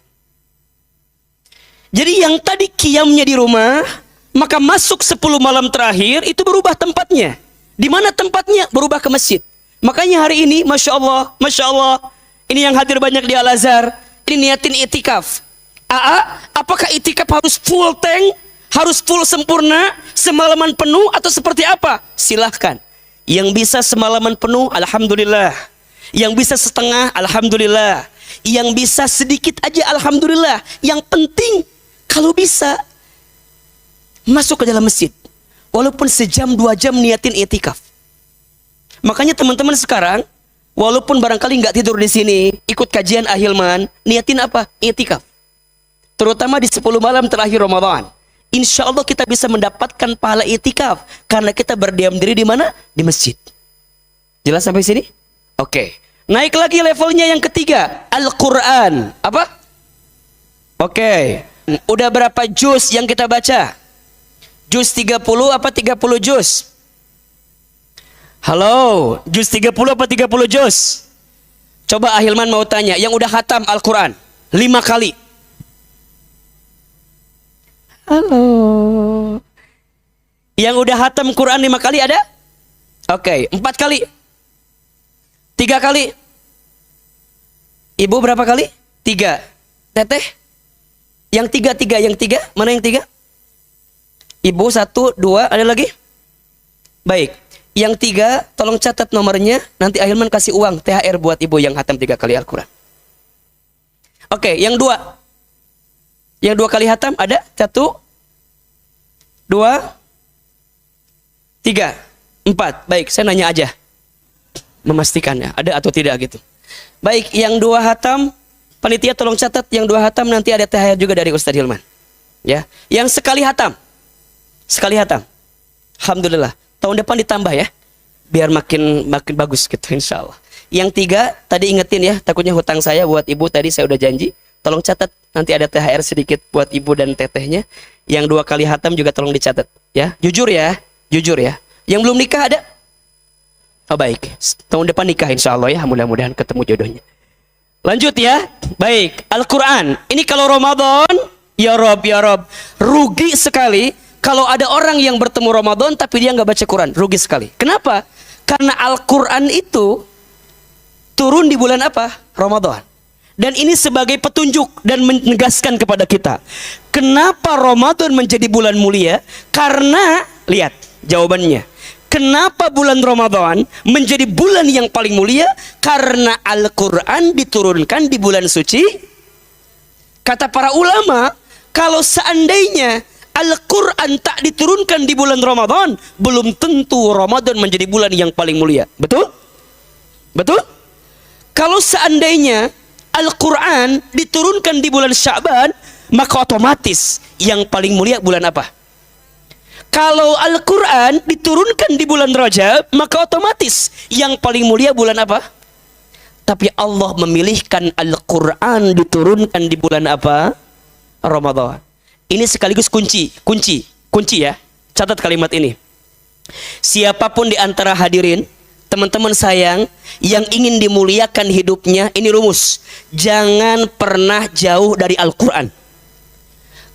Jadi yang tadi qiyamnya di rumah, maka masuk 10 malam terakhir itu berubah tempatnya. Di mana tempatnya? Berubah ke masjid. Makanya hari ini Masya Allah, ini yang hadir banyak di Al-Azhar, ini niatin i'tikaf. Apakah i'tikaf harus full tank? Harus full sempurna, semalaman penuh atau seperti apa? Silahkan. Yang bisa semalaman penuh, alhamdulillah. Yang bisa setengah, alhamdulillah. Yang bisa sedikit aja, alhamdulillah. Yang penting, kalau bisa, masuk ke dalam masjid. Walaupun sejam, 2 jam niatin i'tikaf. Makanya teman-teman sekarang, walaupun barangkali nggak tidur di sini, ikut kajian Ahilman, niatin apa? I'tikaf. Terutama di 10 malam terakhir Ramadan. Insya Allah kita bisa mendapatkan pahala i'tikaf karena kita berdiam diri di mana? Di masjid. Jelas sampai sini? Oke. Naik lagi levelnya yang ketiga, Al-Quran. Apa? Oke. Udah berapa juz yang kita baca? Juz 30 apa 30 juz? Halo, juz 30 apa 30 juz? Coba Ahilman mau tanya, yang udah khatam Al-Quran 5 kali. Halo. Yang udah khatam Quran 5 kali ada? Oke, 4 kali. 3 kali. Ibu berapa kali? 3. Teteh? Yang 3. Mana yang 3? Ibu 1, 2, ada lagi? Baik. Yang 3, tolong catat nomornya. Nanti Ahilman kasih uang THR buat ibu yang khatam 3 kali Al-Quran. Oke, yang 2. Yang 2 kali khatam ada? 1, 2, 3, 4. Baik, saya nanya aja. Memastikannya, ada atau tidak gitu. Baik, yang 2 khatam, panitia tolong catat, yang 2 khatam nanti ada THR juga dari Ustadz Hilman. Ya, yang sekali khatam. Sekali khatam. Alhamdulillah. Tahun depan ditambah ya. Biar makin bagus gitu insya Allah. Yang 3, tadi ingetin ya, takutnya hutang saya buat ibu tadi saya udah janji. Tolong catat, nanti ada THR sedikit buat ibu dan tetehnya. Yang 2 kali khatam juga tolong dicatat ya. Jujur ya. Yang belum nikah ada? Oh baik, tahun depan nikah insya Allah ya, mudah-mudahan ketemu jodohnya. Lanjut ya. Baik, Al-Quran. Ini kalau Ramadan, ya Rob, rugi sekali kalau ada orang yang bertemu Ramadan tapi dia nggak baca Quran. Rugi sekali. Kenapa? Karena Al-Quran itu turun di bulan apa? Ramadan. Dan ini sebagai petunjuk dan menegaskan kepada kita. Kenapa Ramadan menjadi bulan mulia? Karena, lihat jawabannya. Kenapa bulan Ramadan menjadi bulan yang paling mulia? Karena Al-Quran diturunkan di bulan suci. Kata para ulama, kalau seandainya Al-Quran tak diturunkan di bulan Ramadan, belum tentu Ramadan menjadi bulan yang paling mulia. Betul? Betul? Kalau seandainya Al-Quran diturunkan di bulan Sya'ban, maka otomatis yang paling mulia bulan apa? Kalau Al-Quran diturunkan di bulan Rajab, maka otomatis yang paling mulia bulan apa? Tapi Allah memilihkan Al-Quran diturunkan di bulan apa? Ramadan. Ini sekaligus kunci ya. Catat kalimat ini. Siapapun di antara hadirin, teman-teman sayang, yang ingin dimuliakan hidupnya, ini rumus. Jangan pernah jauh dari Al-Quran.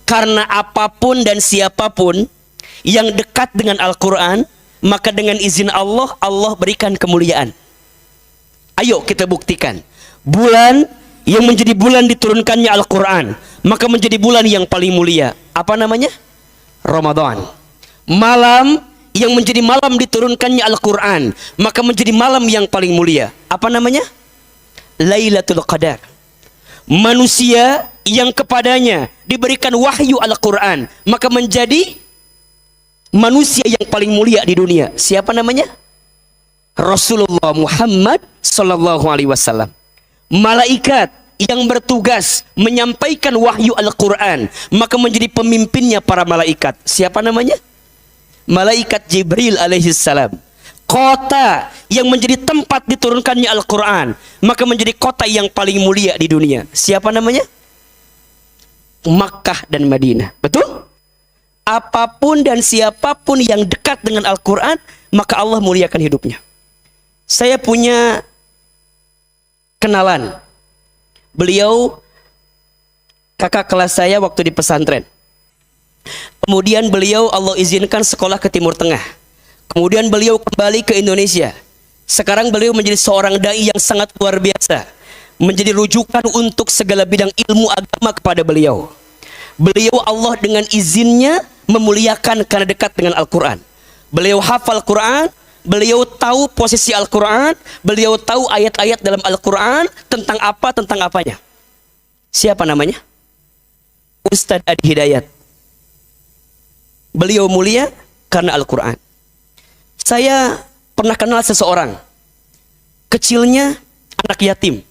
Karena apapun dan siapapun yang dekat dengan Al-Quran, maka dengan izin Allah, Allah berikan kemuliaan. Ayo kita buktikan. Bulan yang menjadi bulan diturunkannya Al-Quran, maka menjadi bulan yang paling mulia. Apa namanya? Ramadan. Malam yang menjadi malam diturunkannya Al-Quran, maka menjadi malam yang paling mulia. Apa namanya? Lailatul Qadar. Manusia yang kepadanya diberikan wahyu Al-Quran, maka menjadi manusia yang paling mulia di dunia. Siapa namanya? Rasulullah Muhammad sallallahu alaihi wasallam. Malaikat yang bertugas menyampaikan wahyu Al-Quran, maka menjadi pemimpinnya para malaikat. Siapa namanya? Malaikat Jibril alaihi salam. Kota yang menjadi tempat diturunkannya Al-Quran, maka menjadi kota yang paling mulia di dunia. Siapa namanya? Makkah dan Madinah. Betul? Apapun dan siapapun yang dekat dengan Al-Quran, maka Allah muliakan hidupnya. Saya punya kenalan. Beliau kakak kelas saya waktu di pesantren. Kemudian beliau Allah izinkan sekolah ke Timur Tengah. Kemudian beliau kembali ke Indonesia. Sekarang beliau menjadi seorang dai yang sangat luar biasa. Menjadi rujukan untuk segala bidang ilmu agama kepada beliau. Beliau Allah dengan izinnya memuliakan karena dekat dengan Al-Quran. Beliau hafal Quran, beliau tahu posisi Al-Quran, beliau tahu ayat-ayat dalam Al-Quran tentang apanya. Siapa namanya? Ustadz Adi Hidayat. Beliau mulia karena Al-Quran. Saya pernah kenal seseorang, kecilnya anak yatim.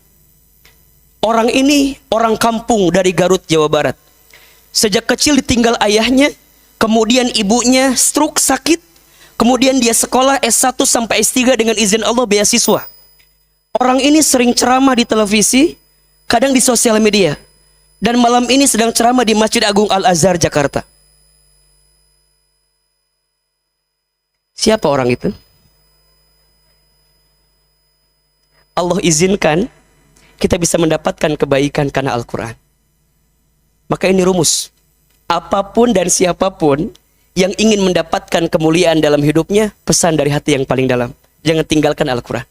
Orang ini orang kampung dari Garut, Jawa Barat. Sejak kecil ditinggal ayahnya, kemudian ibunya stroke sakit, kemudian dia sekolah S1 sampai S3 dengan izin Allah beasiswa. Orang ini sering ceramah di televisi, kadang di sosial media. Dan malam ini sedang ceramah di Masjid Agung Al-Azhar, Jakarta. Siapa orang itu? Allah izinkan kita bisa mendapatkan kebaikan karena Al-Quran. Maka ini rumus. Apapun dan siapapun yang ingin mendapatkan kemuliaan dalam hidupnya, pesan dari hati yang paling dalam. Jangan tinggalkan Al-Quran.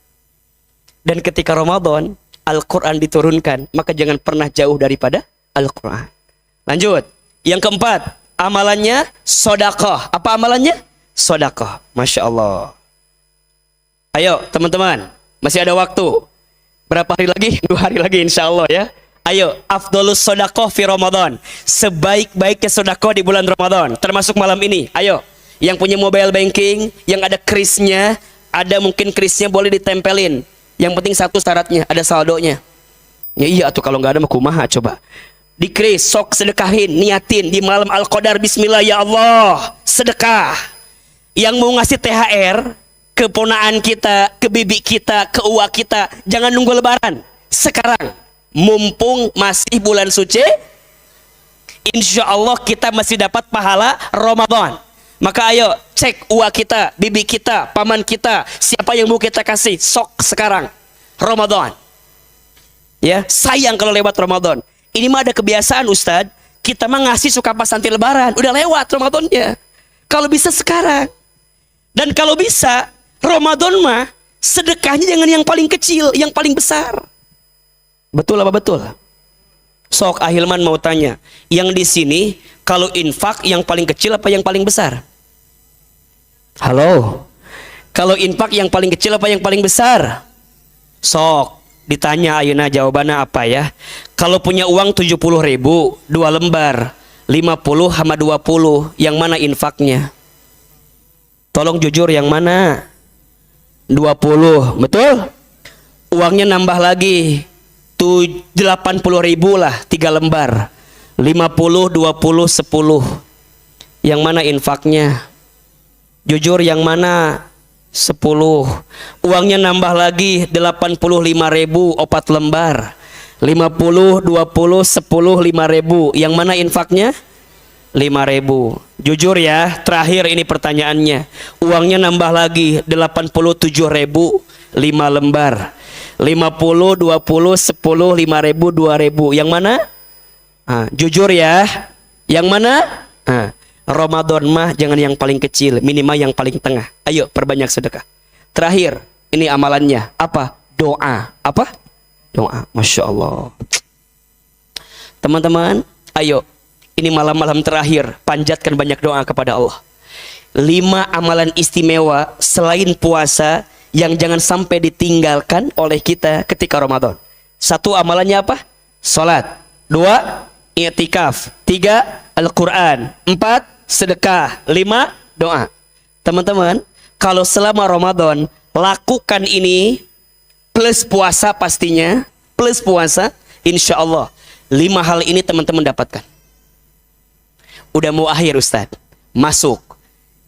Dan ketika Ramadan, Al-Quran diturunkan, maka jangan pernah jauh daripada Al-Quran. Lanjut. Yang keempat, amalannya sedekah. Apa amalannya? Sedekah. Masya Allah. Ayo teman-teman, masih ada waktu. Berapa hari lagi? 2 hari lagi insya Allah ya. Ayo, afdolus sedekah fi Ramadan. Sebaik-baiknya sedekah di bulan Ramadan, termasuk malam ini. Ayo, yang punya mobile banking, yang ada krisnya, ada mungkin krisnya boleh ditempelin. Yang penting satu syaratnya, ada saldonya. Ya iya tuh, kalau nggak ada mah kumaha coba. Di kris, sok sedekahin, niatin di malam Al-Qadar, bismillah ya Allah, sedekah. Yang mau ngasih THR ke ponaan kita, ke bibi kita, ke uak kita, jangan nunggu lebaran. Sekarang, mumpung masih bulan suci, insya Allah kita masih dapat pahala Ramadan. Maka ayo cek uak kita, bibi kita, paman kita, siapa yang mau kita kasih, sok sekarang Ramadan. Ya, sayang kalau lewat Ramadan. Ini mah ada kebiasaan Ustadz, kita mah ngasih suka pas nanti lebaran, udah lewat Ramadannya. Kalau bisa sekarang. Dan kalau bisa Ramadan mah sedekahnya jangan yang paling kecil, yang paling besar. Betul apa betul? Sok Ahilman mau tanya, yang di sini kalau infak yang paling kecil apa yang paling besar? Halo. Kalau infak yang paling kecil apa yang paling besar? Sok ditanya ayeuna jawabannya apa ya? Kalau punya uang 70.000, 2 lembar, 50 sama 20, yang mana infaknya? Tolong jujur, yang mana? 20, betul? Uangnya nambah lagi 80.000 lah, 3 lembar, 50, 20, 10. Yang mana infaknya? Jujur, yang mana? 10. Uangnya nambah lagi 85.000, 4 lembar, 50, 20, 10, 5.000. Yang mana infaknya? 5.000. Jujur ya, terakhir ini pertanyaannya. Uangnya nambah lagi 87.000, 5 lembar, 50, 20, 10, 5.000, 2.000. Yang mana? Jujur ya, yang mana? Ramadan mah jangan yang paling kecil, minimal yang paling tengah. Ayo perbanyak sedekah. Terakhir, ini amalannya apa? Doa. Apa? Doa. Masya Allah. Teman-teman, ayo, ini malam-malam terakhir, panjatkan banyak doa kepada Allah. 5 amalan istimewa selain puasa yang jangan sampai ditinggalkan oleh kita ketika Ramadan. 1, amalannya apa? Salat. 2, i'tikaf. 3, Al-Quran. 4, sedekah. 5, doa. Teman-teman, kalau selama Ramadan lakukan ini plus puasa, pastinya plus puasa, insya Allah 5 hal ini teman-teman dapatkan. Udah mau akhir Ustaz, masuk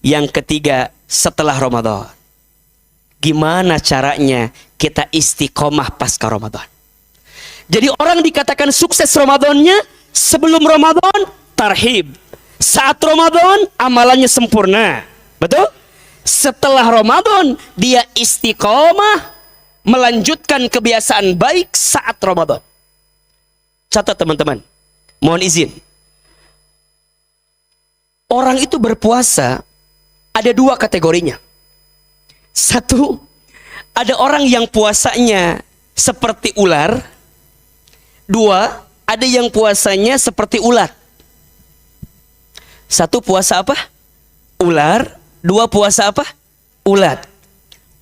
yang ketiga setelah Ramadan. Gimana caranya kita istiqomah pasca Ramadan? Jadi orang dikatakan sukses Ramadannya sebelum Ramadan tarhib, saat Ramadan amalannya sempurna, betul? Setelah Ramadan dia istiqomah melanjutkan kebiasaan baik saat Ramadan. Catat teman-teman, mohon izin. Orang itu berpuasa ada 2 kategorinya. 1, ada orang yang puasanya seperti ular. 2, ada yang puasanya seperti ulat. 1 puasa apa? Ular. 2 puasa apa? Ulat.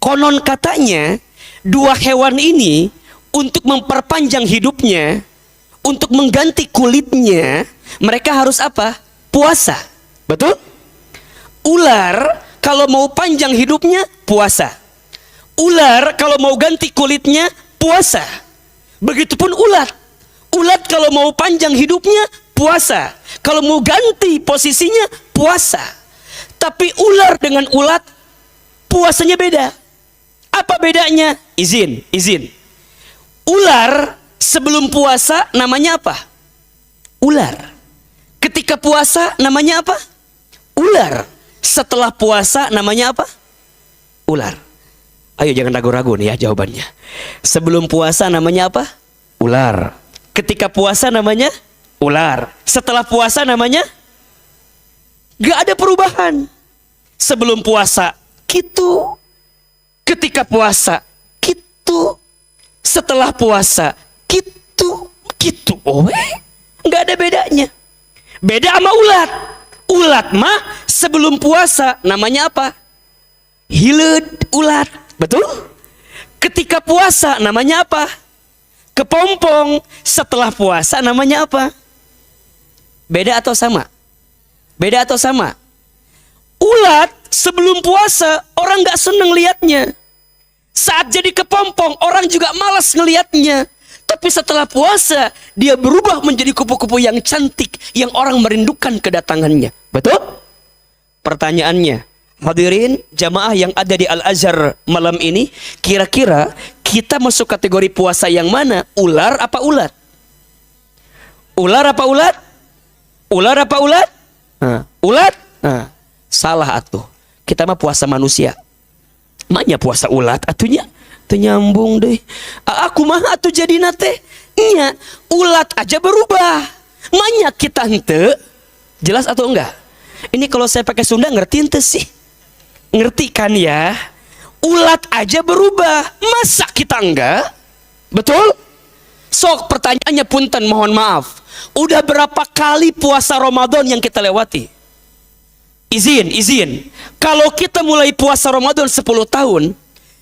Konon katanya 2 hewan ini untuk memperpanjang hidupnya, untuk mengganti kulitnya, mereka harus apa? Puasa. Betul? Ular kalau mau panjang hidupnya puasa. Ular kalau mau ganti kulitnya puasa. Begitupun ulat. Ulat kalau mau panjang hidupnya puasa. Kalau mau ganti posisinya puasa. Tapi ular dengan ulat puasanya beda. Apa bedanya? Izin. Ular sebelum puasa namanya apa? Ular. Ketika puasa namanya apa? Ular. Setelah puasa namanya apa? Ular. Ayo jangan ragu-ragu nih ya jawabannya. Sebelum puasa namanya apa? Ular. Ketika puasa namanya ular. Setelah puasa namanya gak ada perubahan. Sebelum puasa gitu. Ketika puasa gitu. Setelah puasa gitu. Oh, gak ada bedanya. Beda sama ulat. Ulat mah sebelum puasa namanya apa? Hileud ulat. Betul? Ketika puasa namanya apa? Kepompong. Setelah puasa namanya apa? Beda atau sama? Beda atau sama? Ulat sebelum puasa orang gak seneng liatnya. Saat jadi kepompong orang juga malas ngeliatnya. Tapi setelah puasa dia berubah menjadi kupu-kupu yang cantik, yang orang merindukan kedatangannya. Betul? Pertanyaannya, hadirin jamaah yang ada di Al-Azhar malam ini, kira-kira kita masuk kategori puasa yang mana? Ular apa ulat? Ular apa ulat? Ular apa ulat? Ulat? Salah atuh. Kita mah puasa manusia. Maknya puasa ulat atunya. Nyambung deh. Aku mah atuh jadi nate. Nya, ulat aja berubah. Maknya kita hente. Jelas atau enggak? Ini kalau saya pakai Sunda ngerti ente sih? Ngerti kan ya? Ulat aja berubah. Masa kita enggak? Betul? Sok pertanyaannya punten, mohon maaf. Udah berapa kali puasa Ramadan yang kita lewati? Izin. Kalau kita mulai puasa Ramadan 10 tahun,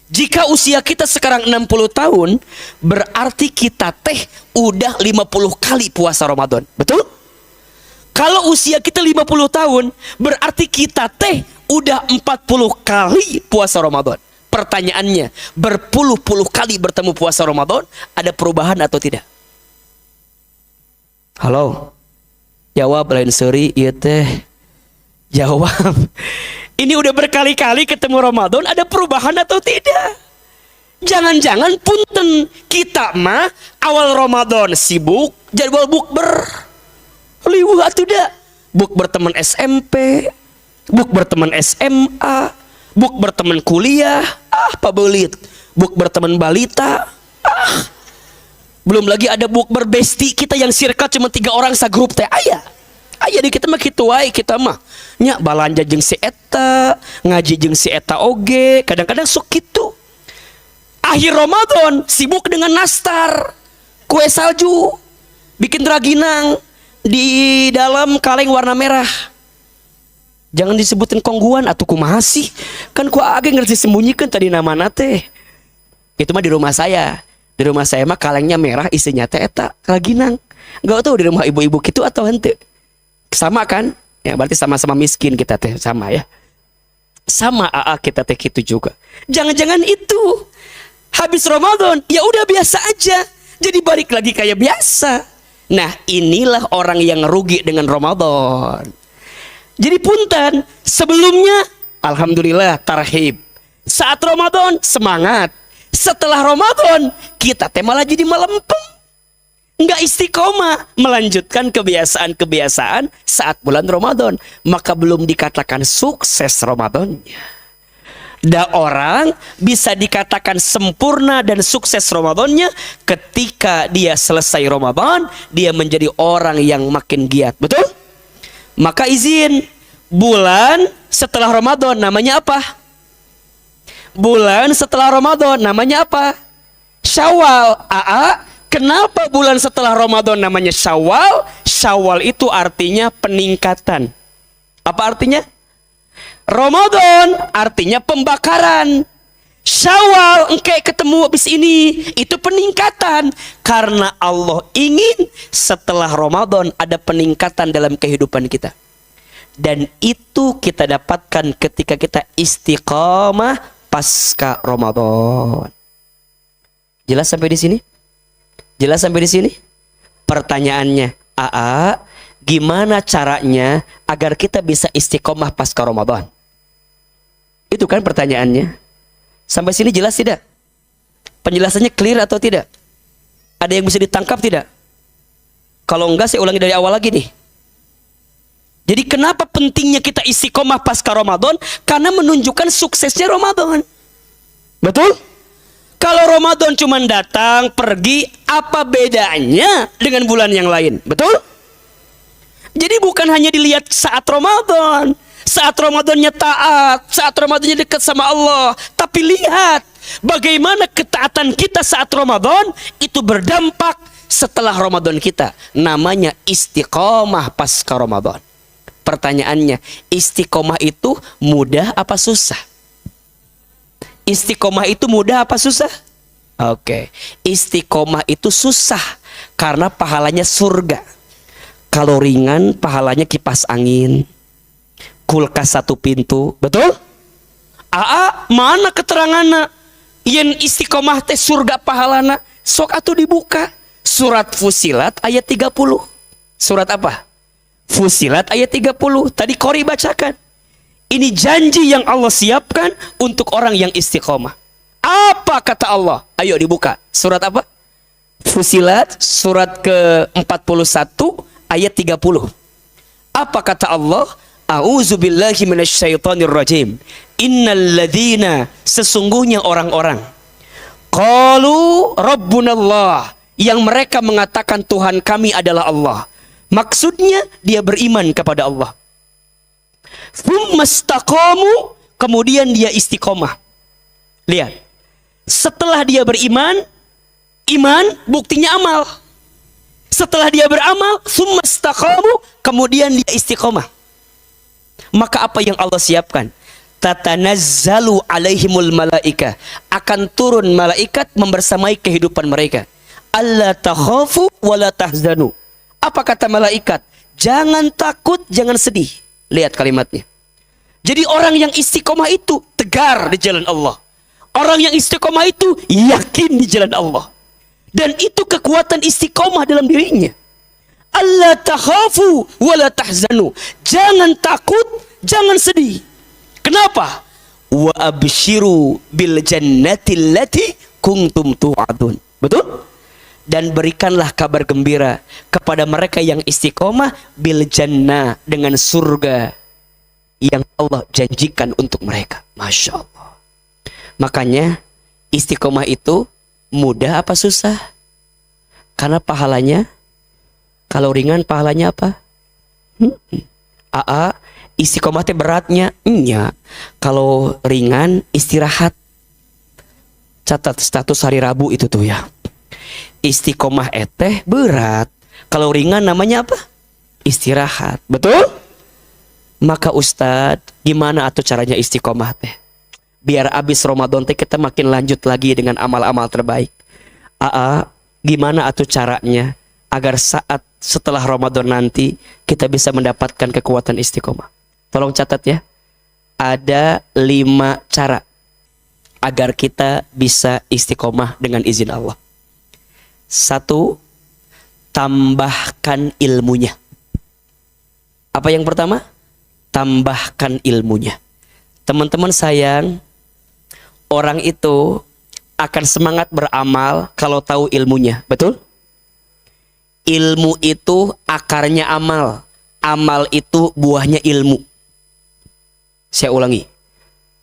jika usia kita sekarang 60 tahun, berarti kita udah 50 kali puasa Ramadan. Betul? Kalau usia kita 50 tahun, berarti kita udah 40 kali puasa Ramadan. Pertanyaannya, berpuluh-puluh kali bertemu puasa Ramadan, ada perubahan atau tidak? Halo? Jawab lain seri, iya teh. Jawab. Ini udah berkali-kali ketemu Ramadan, ada perubahan atau tidak? Jangan-jangan punten, kita mah awal Ramadan sibuk jadwal bukber. Liwuh atuh da. Bukber teman SMP, bukber teman SMA, bukber teman kuliah, pabelit. Bukber teman balita, belum lagi ada bukber besti kita yang circle cuma 3 orang sagrup teh aya di kita mah kitu wae kita mah nya balanja jeung si eta ngaji jeung si eta oge kadang-kadang sok kitu. Akhir Ramadan sibuk dengan nastar kue salju bikin raginang di dalam kaleng warna merah. Jangan disebutin kongguan atau kumaha sih kan ku age ngerti sembunyikan tadi namana teh. Itu mah di rumah saya. Di rumah saya mah kalengnya merah isinya teh eta raginang. Enggak tahu di rumah ibu-ibu gitu atau henteu. Sama kan? Ya berarti sama-sama miskin kita teh sama ya. Sama kita teh gitu juga. Jangan-jangan itu habis Ramadan ya udah biasa aja. Jadi balik lagi kayak biasa. Nah, inilah orang yang rugi dengan Ramadan. Jadi punten, sebelumnya alhamdulillah tarhib. Saat Ramadan semangat. Setelah Ramadan kita teh malah jadi melempem. Enggak istiqomah melanjutkan kebiasaan-kebiasaan saat bulan Ramadan, maka belum dikatakan sukses Ramadannya. Da orang bisa dikatakan sempurna dan sukses Ramadannya ketika dia selesai Ramadan, dia menjadi orang yang makin giat. Betul? Maka izin, bulan setelah Ramadan namanya apa? Bulan setelah Ramadan namanya apa? Syawal. Kenapa bulan setelah Ramadan namanya Syawal? Syawal itu artinya peningkatan. Apa artinya? Ramadan artinya pembakaran. Syawal engke ketemu habis ini, itu peningkatan. Karena Allah ingin setelah Ramadan ada peningkatan dalam kehidupan kita. Dan itu kita dapatkan ketika kita istiqamah pasca Ramadan. Jelas sampai di sini? Jelas sampai di sini? Pertanyaannya, gimana caranya agar kita bisa istiqomah pasca Ramadan? Itu kan pertanyaannya. Sampai sini jelas tidak? Penjelasannya clear atau tidak? Ada yang bisa ditangkap tidak? Kalau enggak saya ulangi dari awal lagi nih. Jadi kenapa pentingnya kita istiqomah pasca Ramadan? Karena menunjukkan suksesnya Ramadan. Betul? Kalau Ramadan cuma datang, pergi, apa bedanya dengan bulan yang lain? Betul? Jadi bukan hanya dilihat saat Ramadan. Saat Ramadannya taat, saat Ramadannya dekat sama Allah. Tapi lihat bagaimana ketaatan kita saat Ramadan itu berdampak setelah Ramadan kita. Namanya istiqomah pasca Ramadan. Pertanyaannya, istiqomah itu mudah apa susah? Istiqomah itu mudah apa susah? Oke. Istiqomah itu susah karena pahalanya surga. Kalau ringan pahalanya kipas angin, kulkas 1 pintu. Betul? Mana keteranganna? Yen istiqomah teh surga pahalana. Sok atuh dibuka. Surat Fusilat ayat 30. Surat apa? Fusilat ayat 30. Tadi Qori bacakan. Ini janji yang Allah siapkan untuk orang yang istiqomah. Apa kata Allah? Ayo dibuka. Surat apa? Fusilat surat ke-41 ayat 30. Apa kata Allah? A'udzubillahi minasyaitonirrajim. Innal ladzina, sesungguhnya orang-orang, qalu rabbunallah, yang mereka mengatakan Tuhan kami adalah Allah. Maksudnya dia beriman kepada Allah. Tsumastaqamu, kemudian dia istiqomah. Lihat, setelah dia beriman, iman buktinya amal. Setelah dia beramal, tsumastaqamu, kemudian dia istiqomah. Maka apa yang Allah siapkan? Tatanazzalu alaihimul malaika, akan turun malaikat membersamai kehidupan mereka. Alla takhafu wala tahzanu. Apa kata malaikat? Jangan takut, jangan sedih. Lihat kalimatnya. Jadi orang yang istiqomah itu tegar di jalan Allah. Orang yang istiqomah itu yakin di jalan Allah. Dan itu kekuatan istiqomah dalam dirinya. Alla takhafu wala tahzanu. Jangan takut, jangan sedih. Kenapa? Wa abshiru bil jannati allati kuntum tu'adun. Betul? Dan berikanlah kabar gembira kepada mereka yang istiqomah bil jannah, dengan surga yang Allah janjikan untuk mereka. Masya Allah. Makanya istiqomah itu mudah apa susah? Karena pahalanya, kalau ringan pahalanya apa? Istiqomah teh beratnya? Iya. Kalau ringan istirahat. Catat status hari Rabu itu tuh ya. Istiqomah eteh berat. Kalau ringan namanya apa? Istirahat. Betul? Maka Ustadz, gimana atuh caranya istiqomah teh? Biar abis Ramadan teh kita makin lanjut lagi dengan amal-amal terbaik. Gimana atuh caranya agar saat setelah Ramadan nanti kita bisa mendapatkan kekuatan istiqomah? Tolong catat ya. Ada 5 cara agar kita bisa istiqomah dengan izin Allah. 1, tambahkan ilmunya. Apa yang pertama? Tambahkan ilmunya. Teman-teman sayang, orang itu akan semangat beramal kalau tahu ilmunya. Betul? Ilmu itu akarnya amal. Amal itu buahnya ilmu. Saya ulangi.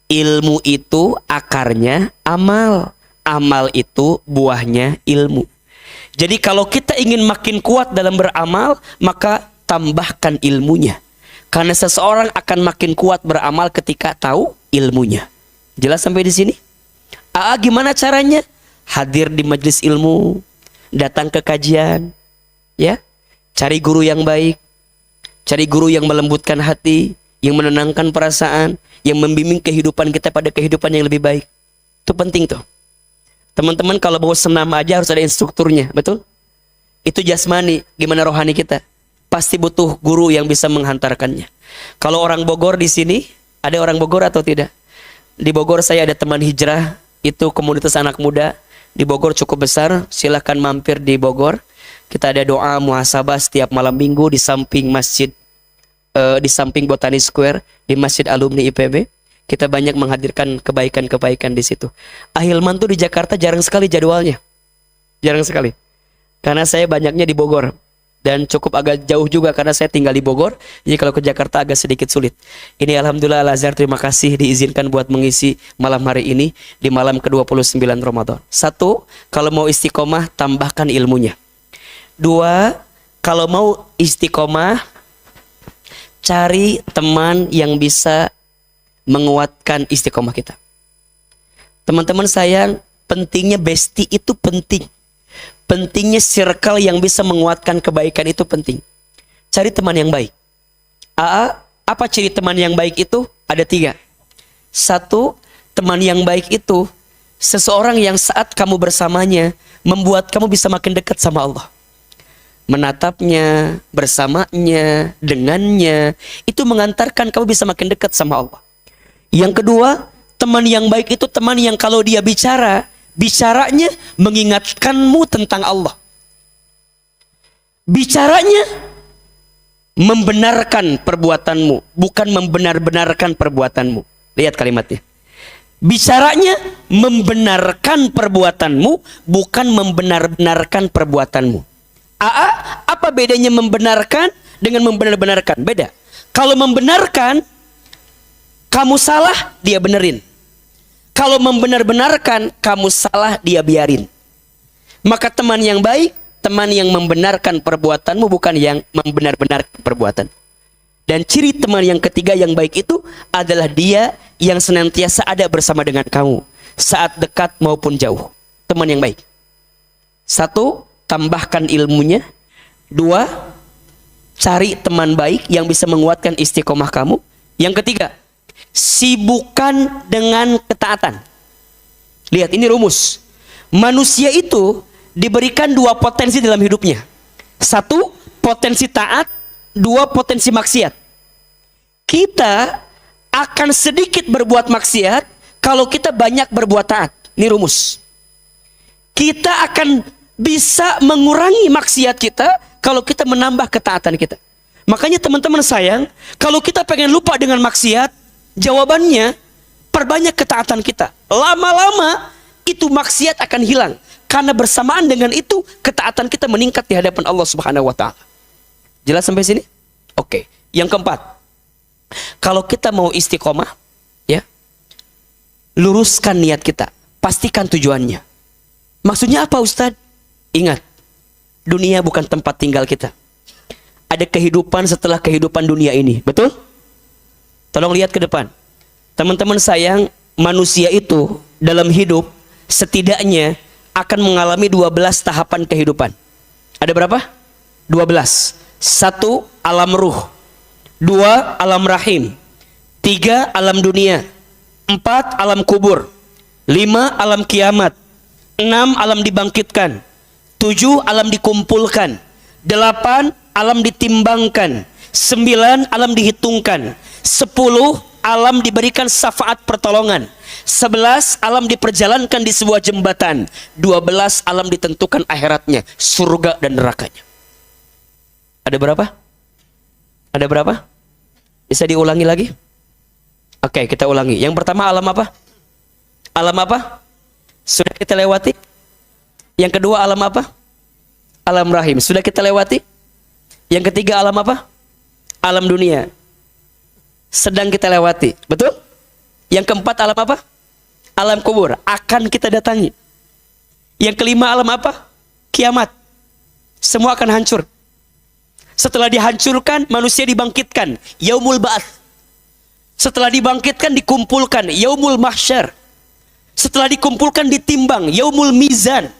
Ilmu itu akarnya amal. Amal itu buahnya ilmu. Jadi kalau kita ingin makin kuat dalam beramal, maka tambahkan ilmunya. Karena seseorang akan makin kuat beramal ketika tahu ilmunya. Jelas sampai di sini? Gimana caranya? Hadir di majelis ilmu, datang ke kajian, ya. Cari guru yang baik, cari guru yang melembutkan hati, yang menenangkan perasaan, yang membimbing kehidupan kita pada kehidupan yang lebih baik. Itu penting tuh. Teman-teman kalau mau senam aja harus ada instrukturnya, betul? Itu jasmani, gimana rohani kita? Pasti butuh guru yang bisa menghantarkannya. Kalau orang Bogor di sini, ada orang Bogor atau tidak? Di Bogor saya ada teman hijrah, itu komunitas anak muda. Di Bogor cukup besar, silahkan mampir di Bogor. Kita ada doa muhasabah setiap malam minggu di samping masjid, di samping Botani Square, di Masjid Alumni IPB. Kita banyak menghadirkan kebaikan-kebaikan di situ. Ahilman tuh di Jakarta jarang sekali jadwalnya. Jarang sekali. Karena saya banyaknya di Bogor. Dan cukup agak jauh juga karena saya tinggal di Bogor. Jadi kalau ke Jakarta agak sedikit sulit. Ini Alhamdulillah Al-Azhar terima kasih diizinkan buat mengisi malam hari ini. Di malam ke-29 Ramadan. 1, kalau mau istiqomah tambahkan ilmunya. 2, kalau mau istiqomah cari teman yang bisa menguatkan istiqomah kita. Teman-teman sayang, pentingnya bestie itu penting. Pentingnya circle yang bisa menguatkan kebaikan itu penting. Cari teman yang baik. Apa ciri teman yang baik itu? Ada 3. 1, teman yang baik itu seseorang yang saat kamu bersamanya membuat kamu bisa makin dekat sama Allah. Menatapnya, bersamanya, dengannya, itu mengantarkan kamu bisa makin dekat sama Allah. Yang kedua, teman yang baik itu teman yang kalau dia bicaranya mengingatkanmu tentang Allah. Bicaranya membenarkan perbuatanmu, bukan membenar-benarkan perbuatanmu. Lihat kalimatnya. Bicaranya membenarkan perbuatanmu, bukan membenar-benarkan perbuatanmu. Apa bedanya membenarkan dengan membenar-benarkan? Beda. Kalau membenarkan, kamu salah, dia benerin. Kalau membenar-benarkan, kamu salah, dia biarin. Maka teman yang baik, teman yang membenarkan perbuatanmu, bukan yang membenar-benarkan perbuatan. Dan ciri teman yang ketiga yang baik itu adalah dia yang senantiasa ada bersama dengan kamu, saat dekat maupun jauh. Teman yang baik. 1, tambahkan ilmunya. 2, cari teman baik yang bisa menguatkan istiqomah kamu. Yang ketiga, sibukkan dengan ketaatan. Lihat, ini rumus. Manusia itu diberikan dua potensi dalam hidupnya. Satu, potensi taat. Dua, potensi maksiat. Kita akan sedikit berbuat maksiat kalau kita banyak berbuat taat. Ini rumus. Kita akan bisa mengurangi maksiat kita kalau kita menambah ketaatan kita. Makanya teman-teman sayang, kalau kita pengen lupa dengan maksiat, jawabannya perbanyak ketaatan kita. Lama-lama itu maksiat akan hilang. Karena bersamaan dengan itu ketaatan kita meningkat di hadapan Allah Subhanahu wa taala. Jelas sampai sini? Oke. Yang keempat, kalau kita mau istiqomah, ya, luruskan niat kita, pastikan tujuannya. Maksudnya apa, Ustadz? Ingat, dunia bukan tempat tinggal kita. Ada kehidupan setelah kehidupan dunia ini, betul? Tolong lihat ke depan. Teman-teman sayang, manusia itu dalam hidup setidaknya akan mengalami 12 tahapan kehidupan. Ada berapa? 12. 1, alam ruh. 2, alam rahim. 3, alam dunia. 4, alam kubur. 5, alam kiamat. 6, alam dibangkitkan. 7, alam dikumpulkan. 8, alam ditimbangkan. 9, alam dihitungkan. 10, alam diberikan syafaat pertolongan. 11, alam diperjalankan di sebuah jembatan. 12, alam ditentukan akhiratnya, surga dan nerakanya. Ada berapa? Ada berapa? Bisa diulangi lagi? Oke, kita ulangi. Yang pertama, alam apa? Alam apa? Sudah kita lewati. Yang kedua, alam apa? Alam rahim. Sudah kita lewati. Yang ketiga, alam apa? Alam dunia. Sedang kita lewati. Betul? Yang keempat, alam apa? Alam kubur. Akan kita datangi. Yang kelima, alam apa? Kiamat. Semua akan hancur. Setelah dihancurkan, manusia dibangkitkan. Yaumul ba'ats. Setelah dibangkitkan, dikumpulkan. Yaumul mahsyar. Setelah dikumpulkan, ditimbang. Yaumul mizan.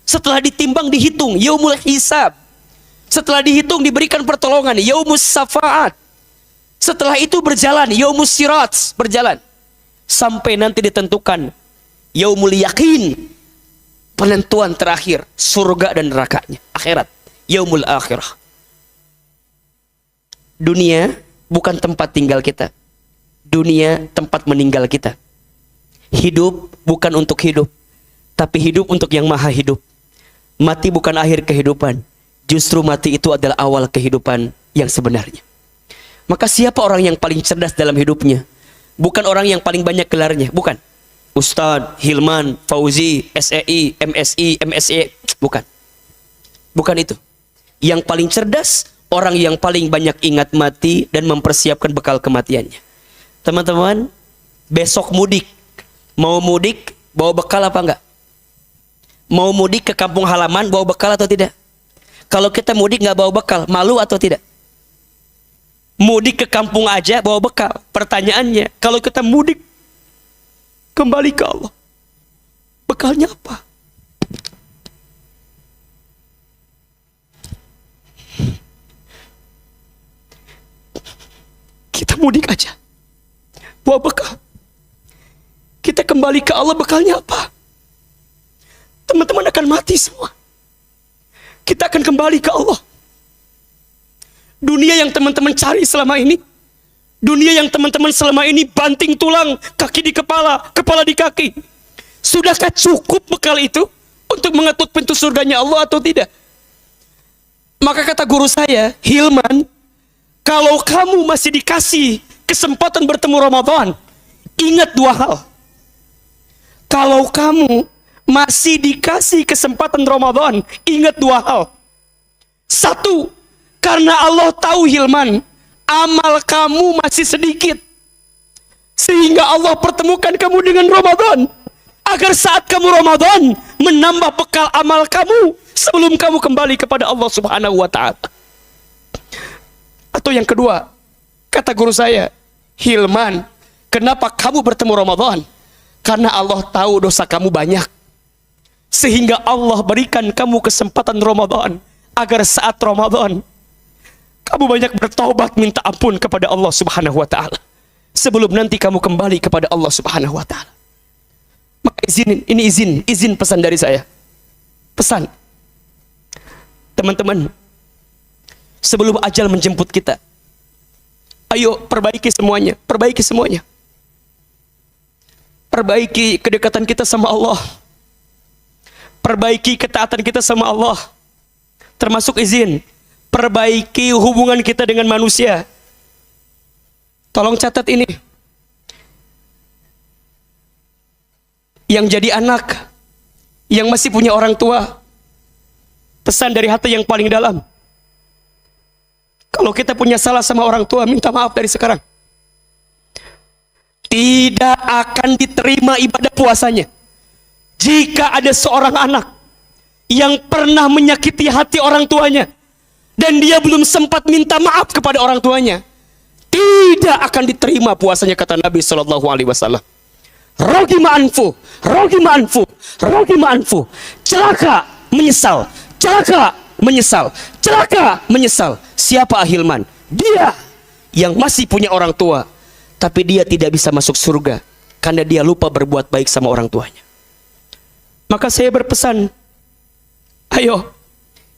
Setelah ditimbang, dihitung. Yaumul hisab. Setelah dihitung, diberikan pertolongan. Yaumus syafaat. Setelah itu berjalan. Yaumus sirat. Berjalan. Sampai nanti ditentukan. Yaumul yakin. Penentuan terakhir. Surga dan nerakanya. Akhirat. Yaumul akhirah. Dunia bukan tempat tinggal kita. Dunia tempat meninggal kita. Hidup bukan untuk hidup, tapi hidup untuk yang maha hidup. Mati bukan akhir kehidupan. Justru mati itu adalah awal kehidupan yang sebenarnya. Maka siapa orang yang paling cerdas dalam hidupnya? Bukan orang yang paling banyak gelarnya, bukan. Ustadz, Hilman, Fauzi, SEI, MSI, MSE, bukan. Bukan itu. Yang paling cerdas, orang yang paling banyak ingat mati dan mempersiapkan bekal kematiannya. Teman-teman, besok mudik. Mau mudik, bawa bekal apa enggak? Mau mudik ke kampung halaman, bawa bekal atau tidak? Kalau kita mudik nggak bawa bekal, malu atau tidak? Mudik ke kampung aja bawa bekal. Pertanyaannya, kalau kita mudik kembali ke Allah, bekalnya apa? Kita mudik aja bawa bekal. Kita kembali ke Allah, bekalnya apa? Teman-teman akan mati semua. Kita akan kembali ke Allah. Dunia yang teman-teman cari selama ini, dunia yang teman-teman selama ini banting tulang, kaki di kepala, kepala di kaki, sudahkah cukup bekal itu untuk mengetuk pintu surganya Allah atau tidak? Maka kata guru saya, Hilman, kalau kamu masih dikasih kesempatan bertemu Ramadan, ingat dua hal. Kalau kamu masih dikasih kesempatan Ramadan, ingat dua hal. Satu, karena Allah tahu Hilman, amal kamu masih sedikit. Sehingga Allah pertemukan kamu dengan Ramadan. Agar saat kamu Ramadan, menambah bekal amal kamu sebelum kamu kembali kepada Allah Subhanahu wa ta'ala. Atau yang kedua, kata guru saya, Hilman, kenapa kamu bertemu Ramadan? Karena Allah tahu dosa kamu banyak. Sehingga Allah berikan kamu kesempatan Ramadan. Agar saat Ramadan, kamu banyak bertaubat minta ampun kepada Allah Subhanahu wa ta'ala. sebelum nanti kamu kembali kepada Allah Subhanahu wa taala. Maka izin pesan dari saya. Pesan. Teman-teman, sebelum ajal menjemput kita, ayo perbaiki semuanya, perbaiki semuanya. Perbaiki kedekatan kita sama Allah. Perbaiki ketaatan kita sama Allah. Termasuk izin, perbaiki hubungan kita dengan manusia. Tolong catat ini. Yang jadi anak, yang masih punya orang tua, pesan dari hati yang paling dalam. Kalau kita punya salah sama orang tua, minta maaf dari sekarang. Tidak akan diterima ibadah puasanya jika ada seorang anak yang pernah menyakiti hati orang tuanya dan dia belum sempat minta maaf kepada orang tuanya. Tidak akan diterima puasanya, kata Nabi Shallallahu Alaihi Wasallam. Rogima anfu, rogima anfu, rogima anfu. Celaka, menyesal. Celaka, menyesal. Celaka, menyesal. Siapa Ahilman? Dia yang masih punya orang tua, tapi dia tidak bisa masuk surga karena dia lupa berbuat baik sama orang tuanya. Maka saya berpesan, ayo,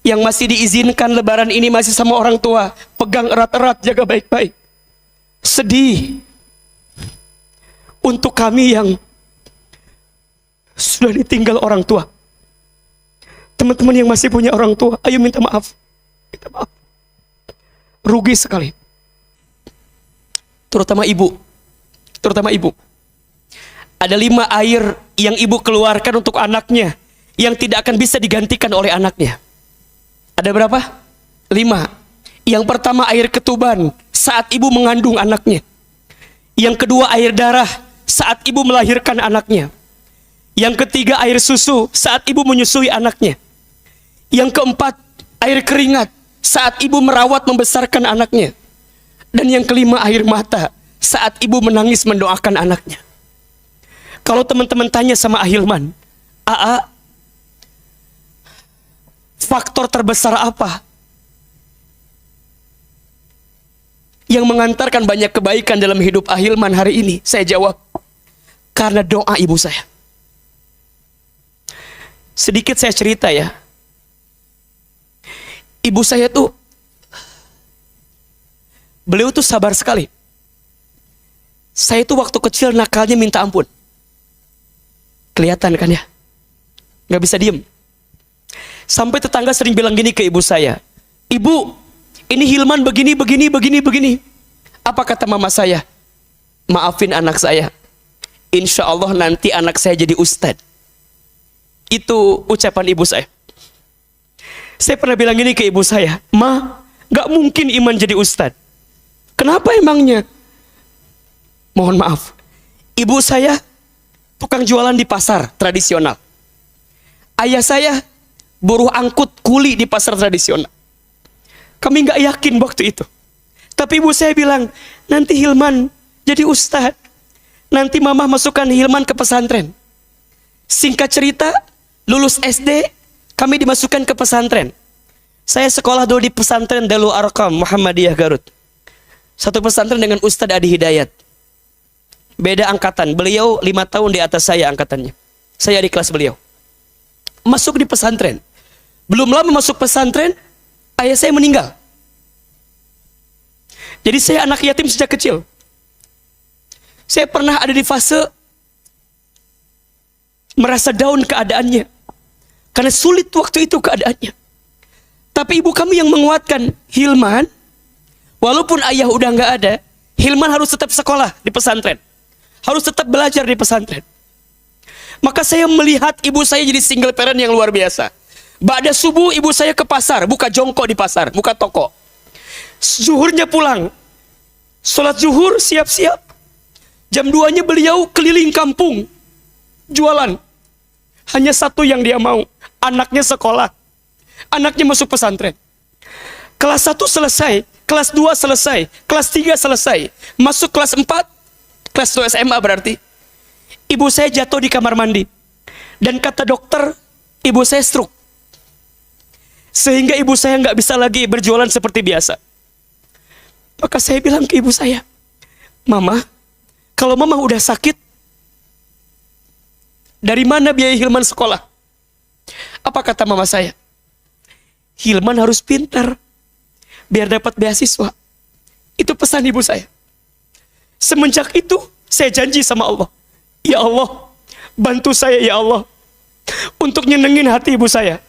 yang masih diizinkan lebaran ini masih sama orang tua, pegang erat-erat, jaga baik-baik. Sedih untuk kami yang sudah ditinggal orang tua. Teman-teman yang masih punya orang tua, ayo minta maaf. Minta maaf. Rugi sekali. Terutama ibu. Terutama ibu. Ada 5 air yang ibu keluarkan untuk anaknya yang tidak akan bisa digantikan oleh anaknya. Ada berapa? 5. Yang pertama air ketuban saat ibu mengandung anaknya. Yang kedua air darah saat ibu melahirkan anaknya. Yang ketiga air susu saat ibu menyusui anaknya. Yang keempat air keringat saat ibu merawat membesarkan anaknya. Dan yang kelima air mata saat ibu menangis mendoakan anaknya. Kalau teman-teman tanya sama Ahilman, Aa, faktor terbesar apa yang mengantarkan banyak kebaikan dalam hidup Ahilman hari ini? Saya jawab, karena doa ibu saya. Sedikit saya cerita ya. Ibu saya tuh, beliau tuh sabar sekali. Saya tuh waktu kecil nakalnya minta ampun. Kelihatan kan ya? Gak bisa diem. Sampai tetangga sering bilang gini ke ibu saya, Ibu, ini Hilman begini. Apa kata mama saya? Maafin anak saya. Insya Allah nanti anak saya jadi ustadz. Itu ucapan ibu saya. Saya pernah bilang gini ke ibu saya, Ma, gak mungkin Iman jadi ustadz. Kenapa emangnya? Mohon maaf, ibu saya tukang jualan di pasar tradisional. Ayah saya buruh angkut kuli di pasar tradisional. Kami gak yakin waktu itu. Tapi ibu saya bilang, nanti Hilman jadi ustadz. Nanti mama masukkan Hilman ke pesantren. Singkat cerita, lulus SD, kami dimasukkan ke pesantren. Saya sekolah dulu di pesantren Darul Arqam Muhammadiyah Garut. Satu pesantren dengan Ustadz Adi Hidayat. Beda angkatan, beliau 5 tahun di atas saya angkatannya. Saya di kelas beliau. Masuk di pesantren. Belum lama masuk pesantren, ayah saya meninggal. Jadi saya anak yatim sejak kecil. Saya pernah ada di fase merasa down keadaannya. Karena sulit waktu itu keadaannya. Tapi ibu kami yang menguatkan, Hilman, walaupun ayah udah nggak ada, Hilman harus tetap sekolah di pesantren. Harus tetap belajar di pesantren. Maka saya melihat ibu saya jadi single parent yang luar biasa. Ba'da subuh ibu saya ke pasar, buka jongkok di pasar, buka toko. Zuhurnya pulang. Sholat zuhur, siap-siap. Jam 2-nya beliau keliling kampung. Jualan. Hanya satu yang dia mau. Anaknya sekolah. Anaknya masuk pesantren. Kelas 1 selesai. Kelas 2 selesai. Kelas 3 selesai. Masuk kelas 4. Kelas 2 SMA berarti. Ibu saya jatuh di kamar mandi. Dan kata dokter, ibu saya stroke. Sehingga ibu saya nggak bisa lagi berjualan seperti biasa. Maka saya bilang ke ibu saya, Mama, Kalau mama udah sakit, dari mana biaya Hilman sekolah? Apa kata mama saya? Hilman harus pintar biar dapat beasiswa. Itu pesan ibu saya. Semenjak itu saya janji sama Allah, ya Allah, bantu saya ya Allah untuk nyenengin hati ibu saya.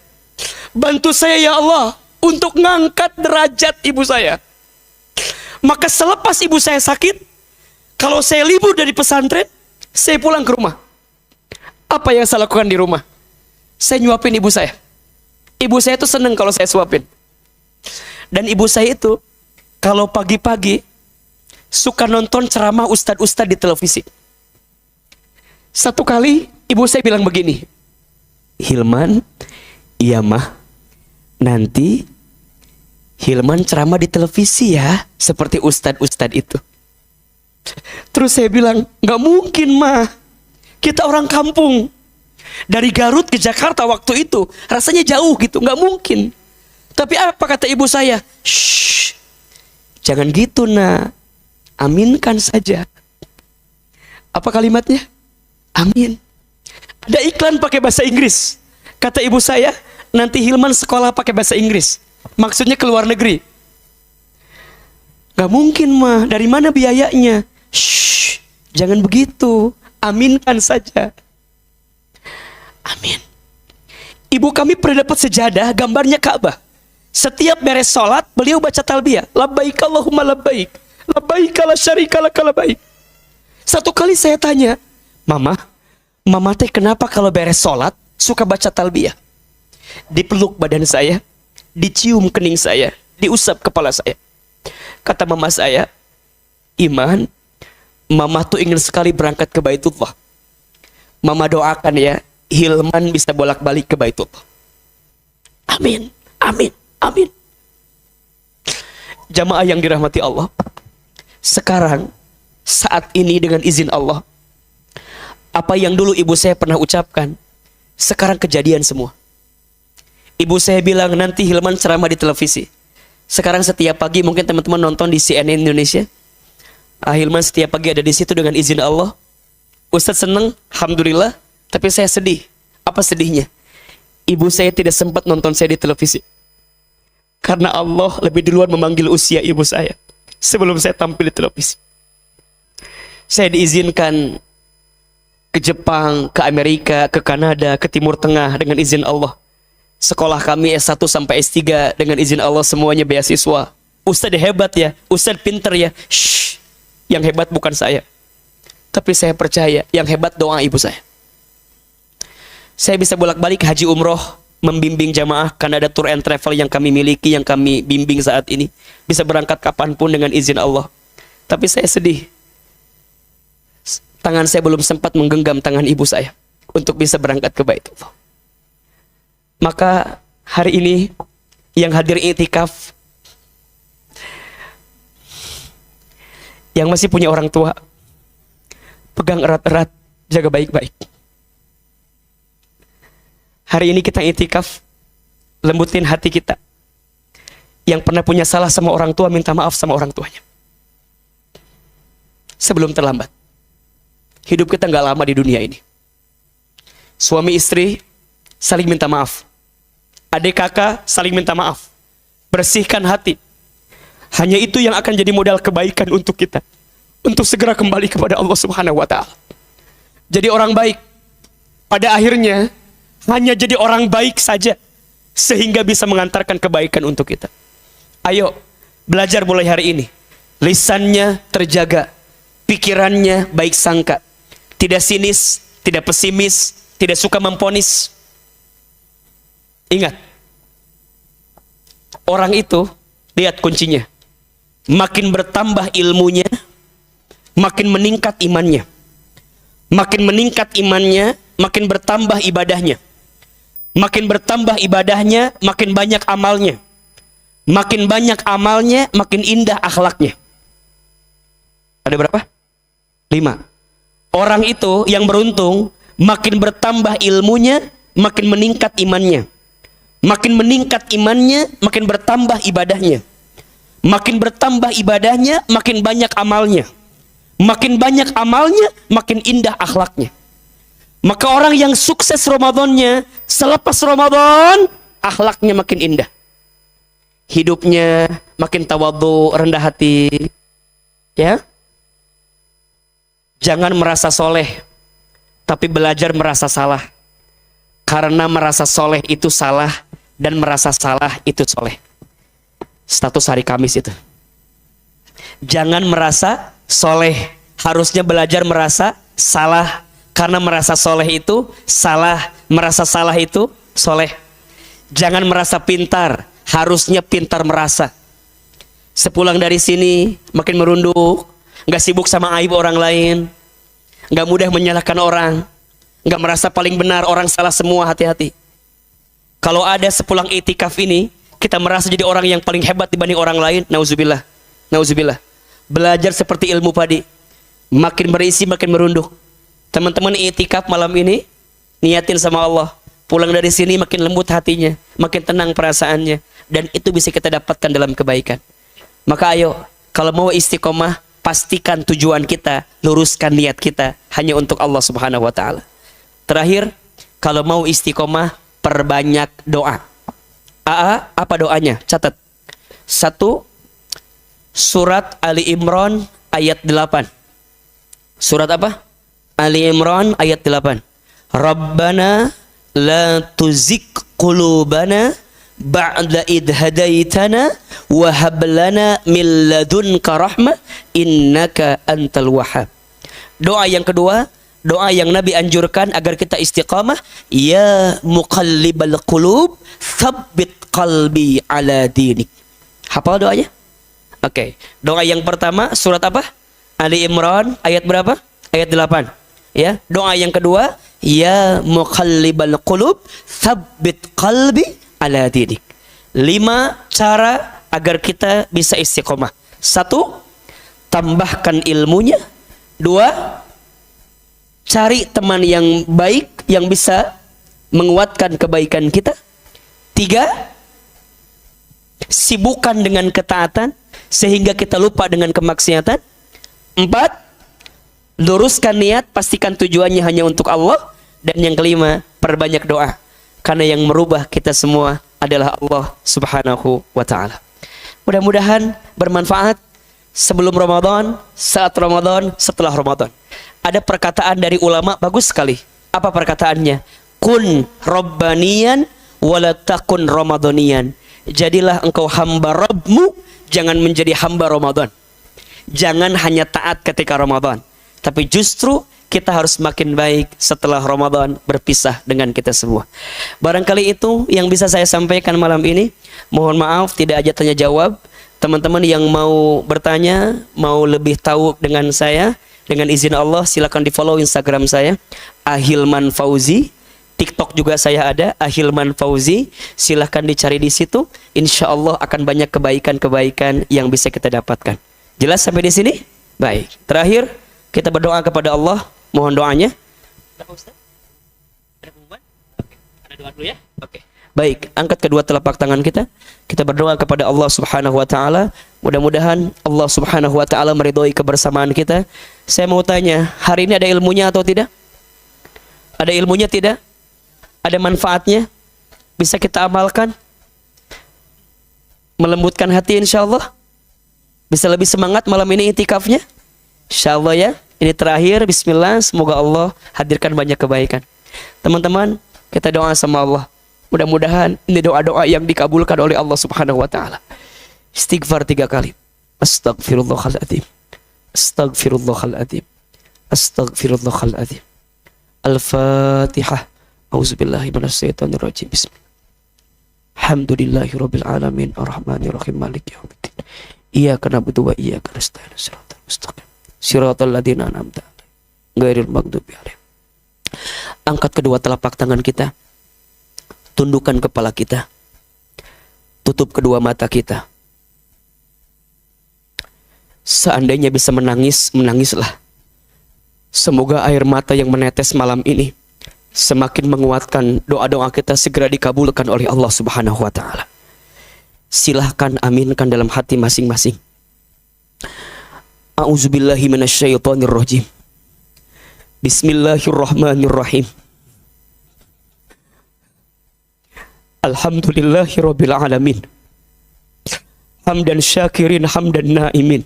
Bantu saya ya Allah untuk ngangkat derajat ibu saya. Maka selepas ibu saya sakit, kalau saya libur dari pesantren, saya pulang ke rumah. Apa yang saya lakukan di rumah? Saya nyuapin ibu saya. Ibu saya itu seneng kalau saya suapin. Dan ibu saya itu kalau pagi-pagi suka nonton ceramah ustadz-ustadz di televisi. Satu kali ibu saya bilang begini, Hilman, iya mah, nanti Hilman ceramah di televisi ya, seperti ustadz-ustadz itu. Terus saya bilang, nggak mungkin mah, kita orang kampung. Dari Garut ke Jakarta waktu itu rasanya jauh gitu, nggak mungkin. Tapi apa kata ibu saya? Shh, jangan gitu nak, aminkan saja. Apa kalimatnya? Amin. Ada iklan pakai bahasa Inggris. Kata ibu saya, nanti Hilman sekolah pakai bahasa Inggris. Maksudnya ke luar negeri. Gak mungkin mah, dari mana biayanya? Shh, jangan begitu, aminkan saja. Amin. Ibu kami pernah dapat sejadah gambarnya Ka'bah. Setiap beres sholat beliau baca talbiyah, labbaik Allahumma labbaik, labbaik la syarika lak labbaik. Satu kali saya tanya, Mama teh kenapa kalau beres sholat suka baca talbiyah? Dipeluk badan saya, dicium kening saya, diusap kepala saya. Kata mama saya, Iman, mama tuh ingin sekali berangkat ke Baitullah. Mama doakan ya, Hilman bisa bolak-balik ke Baitullah. Amin, amin, amin. Jamaah yang dirahmati Allah, sekarang, saat ini dengan izin Allah, apa yang dulu ibu saya pernah ucapkan, sekarang kejadian semua. Ibu saya bilang nanti Hilman ceramah di televisi. Sekarang setiap pagi mungkin teman-teman nonton di CNN Indonesia. Hilman setiap pagi ada di situ dengan izin Allah. Ustadz seneng, alhamdulillah. Tapi saya sedih. Apa sedihnya? Ibu saya tidak sempat nonton saya di televisi. Karena Allah lebih duluan memanggil usia ibu saya sebelum saya tampil di televisi. Saya diizinkan ke Jepang, ke Amerika, ke Kanada, ke Timur Tengah dengan izin Allah. Sekolah kami S1 sampai S3 dengan izin Allah semuanya beasiswa. Ustadz hebat ya, Ustadz pinter ya. Shh, yang hebat bukan saya. Tapi saya percaya yang hebat doa ibu saya. Saya bisa bolak-balik haji umroh, membimbing jamaah Kanada Tour and Travel yang kami miliki, yang kami bimbing saat ini. Bisa berangkat kapanpun dengan izin Allah. Tapi saya sedih. Tangan saya belum sempat menggenggam tangan ibu saya untuk bisa berangkat ke Baitullah. Maka hari ini yang hadir i'tikaf, yang masih punya orang tua, pegang erat-erat, jaga baik-baik. Hari ini kita i'tikaf, lembutin hati kita. Yang pernah punya salah sama orang tua, minta maaf sama orang tuanya. Sebelum terlambat. Hidup kita gak lama di dunia ini. Suami istri saling minta maaf. Adik kakak saling minta maaf. Bersihkan hati. Hanya itu yang akan jadi modal kebaikan untuk kita, untuk segera kembali kepada Allah Subhanahu wa ta'ala. Jadi orang baik pada akhirnya hanya jadi orang baik saja, sehingga bisa mengantarkan kebaikan untuk kita. Ayo belajar mulai hari ini. Lisannya terjaga, pikirannya baik sangka, tidak sinis, tidak pesimis, tidak suka memponis. Ingat, orang itu, lihat kuncinya, makin bertambah ilmunya, makin meningkat imannya. Makin meningkat imannya, makin bertambah ibadahnya. Makin bertambah ibadahnya, makin banyak amalnya. Makin banyak amalnya, makin indah akhlaknya. Ada berapa? 5. Orang itu yang beruntung, makin bertambah ilmunya, makin meningkat imannya. Makin meningkat imannya, makin bertambah ibadahnya. Makin bertambah ibadahnya, makin banyak amalnya. makin banyak amalnya, makin indah akhlaknya. Maka orang yang sukses Ramadannya, selepas Ramadan, akhlaknya makin indah. Hidupnya makin tawadhu, rendah hati. Ya. Jangan merasa soleh, tapi belajar merasa salah. Karena merasa soleh itu salah, dan merasa salah itu soleh. Status hari Kamis itu. Jangan merasa soleh, harusnya belajar merasa salah. Karena merasa soleh itu salah, merasa salah itu soleh. Jangan merasa pintar, harusnya pintar merasa. Sepulang dari sini makin merunduk, gak sibuk sama aib orang lain, gak mudah menyalahkan orang, gak merasa paling benar, orang salah semua, hati-hati. Kalau ada sepulang itikaf ini kita merasa jadi orang yang paling hebat dibanding orang lain, nauzubillah, nauzubillah. Belajar seperti ilmu padi, makin berisi makin merunduk. Teman-teman itikaf malam ini niatin sama Allah, pulang dari sini makin lembut hatinya, makin tenang perasaannya, dan itu bisa kita dapatkan dalam kebaikan. Maka ayo, kalau mau istiqomah, pastikan tujuan kita, luruskan niat kita hanya untuk Allah Subhanahu wa taala. Terakhir, kalau mau istiqomah, perbanyak doa. Apa doanya? Catat. 1, surat Ali Imran ayat 8. Surat apa? Ali Imran ayat 8. Rabbana la tuzigh qulubana ba'da idh hadaitana wa hab lana min ladunka rahmah innaka antal wahhab. Doa yang kedua, doa yang Nabi anjurkan agar kita istiqamah, ya muqallibal qulub tsabbit qalbi ala dinik. Hafal doanya? Oke. Doa yang pertama surat apa? Ali Imran ayat berapa? Ayat 8. Ya. Doa yang kedua, ya muqallibal qulub tsabbit qalbi ala dinik. 5 cara agar kita bisa istiqomah. 1, tambahkan ilmunya. 2, cari teman yang baik yang bisa menguatkan kebaikan kita. 3, sibukkan dengan ketaatan sehingga kita lupa dengan kemaksiatan. 4, luruskan niat, pastikan tujuannya hanya untuk Allah. Dan yang kelima, perbanyak doa, karena yang merubah kita semua adalah Allah Subhanahu wa ta'ala. Mudah-mudahan bermanfaat sebelum Ramadan, saat Ramadan, setelah Ramadan. Ada perkataan dari ulama bagus sekali. Apa perkataannya? Kun Rabbaniyan wala takun Ramadaniyan. Jadilah engkau hamba Rabbmu, jangan menjadi hamba Ramadan. Jangan hanya taat ketika Ramadan, tapi justru kita harus makin baik setelah Ramadan berpisah dengan kita semua. Barangkali itu yang bisa saya sampaikan malam ini. Mohon maaf tidak aja tanya jawab. Teman-teman yang mau bertanya, mau lebih tahu dengan saya, dengan izin Allah silakan di follow Instagram saya, Ahilman Fauzi. TikTok juga saya ada, Ahilman Fauzi. Silahkan dicari di situ. Insya Allah akan banyak kebaikan-kebaikan yang bisa kita dapatkan. Jelas sampai di sini? Baik. Terakhir, kita berdoa kepada Allah. Mohon doanya. Ada Ustaz? Ada pengumuman? Oke. Ada doa dulu ya? Oke. Baik, angkat kedua telapak tangan kita. Kita berdoa kepada Allah Subhanahu wa taala. Mudah-mudahan Allah Subhanahu wa taala meridhoi kebersamaan kita. Saya mau tanya, hari ini ada ilmunya atau tidak? Ada ilmunya tidak? Ada manfaatnya? Bisa kita amalkan? Melembutkan hati insyaallah? Bisa lebih semangat malam ini itikafnya? Insyaallah ya. Ini terakhir, bismillah, semoga Allah hadirkan banyak kebaikan. Teman-teman, kita doa sama Allah. Mudah-mudahan ini doa-doa yang dikabulkan oleh Allah Subhanahu wa taala. Istighfar 3 kali. Astaghfirullahaladzim. Astaghfirullahaladzim. Astaghfirullahaladzim. Al-Fatihah. Auzubillahi minasyaitonirrajim. Bismillah. Alhamdulillahirabbil alamin arrahmanirrahim maliki yaumiddin. Iyyaka na'budu wa iyyaka nasta'in. Shiratal mustaqim. Shiratal ladzina an'amta 'alaihim ghairil maghdubi 'alaihim. Angkat kedua telapak tangan kita. Tundukkan kepala kita. Tutup kedua mata kita. Seandainya bisa menangis, menangislah. Semoga air mata yang menetes malam ini semakin menguatkan doa-doa kita segera dikabulkan oleh Allah Subhanahu wa taala. Silahkan aminkan dalam hati masing-masing. A'udzubillahi minasyaitonirrajim. Bismillahirrahmanirrahim. Alhamdulillahirabbil alamin. Hamdan syakirin hamdan naimin.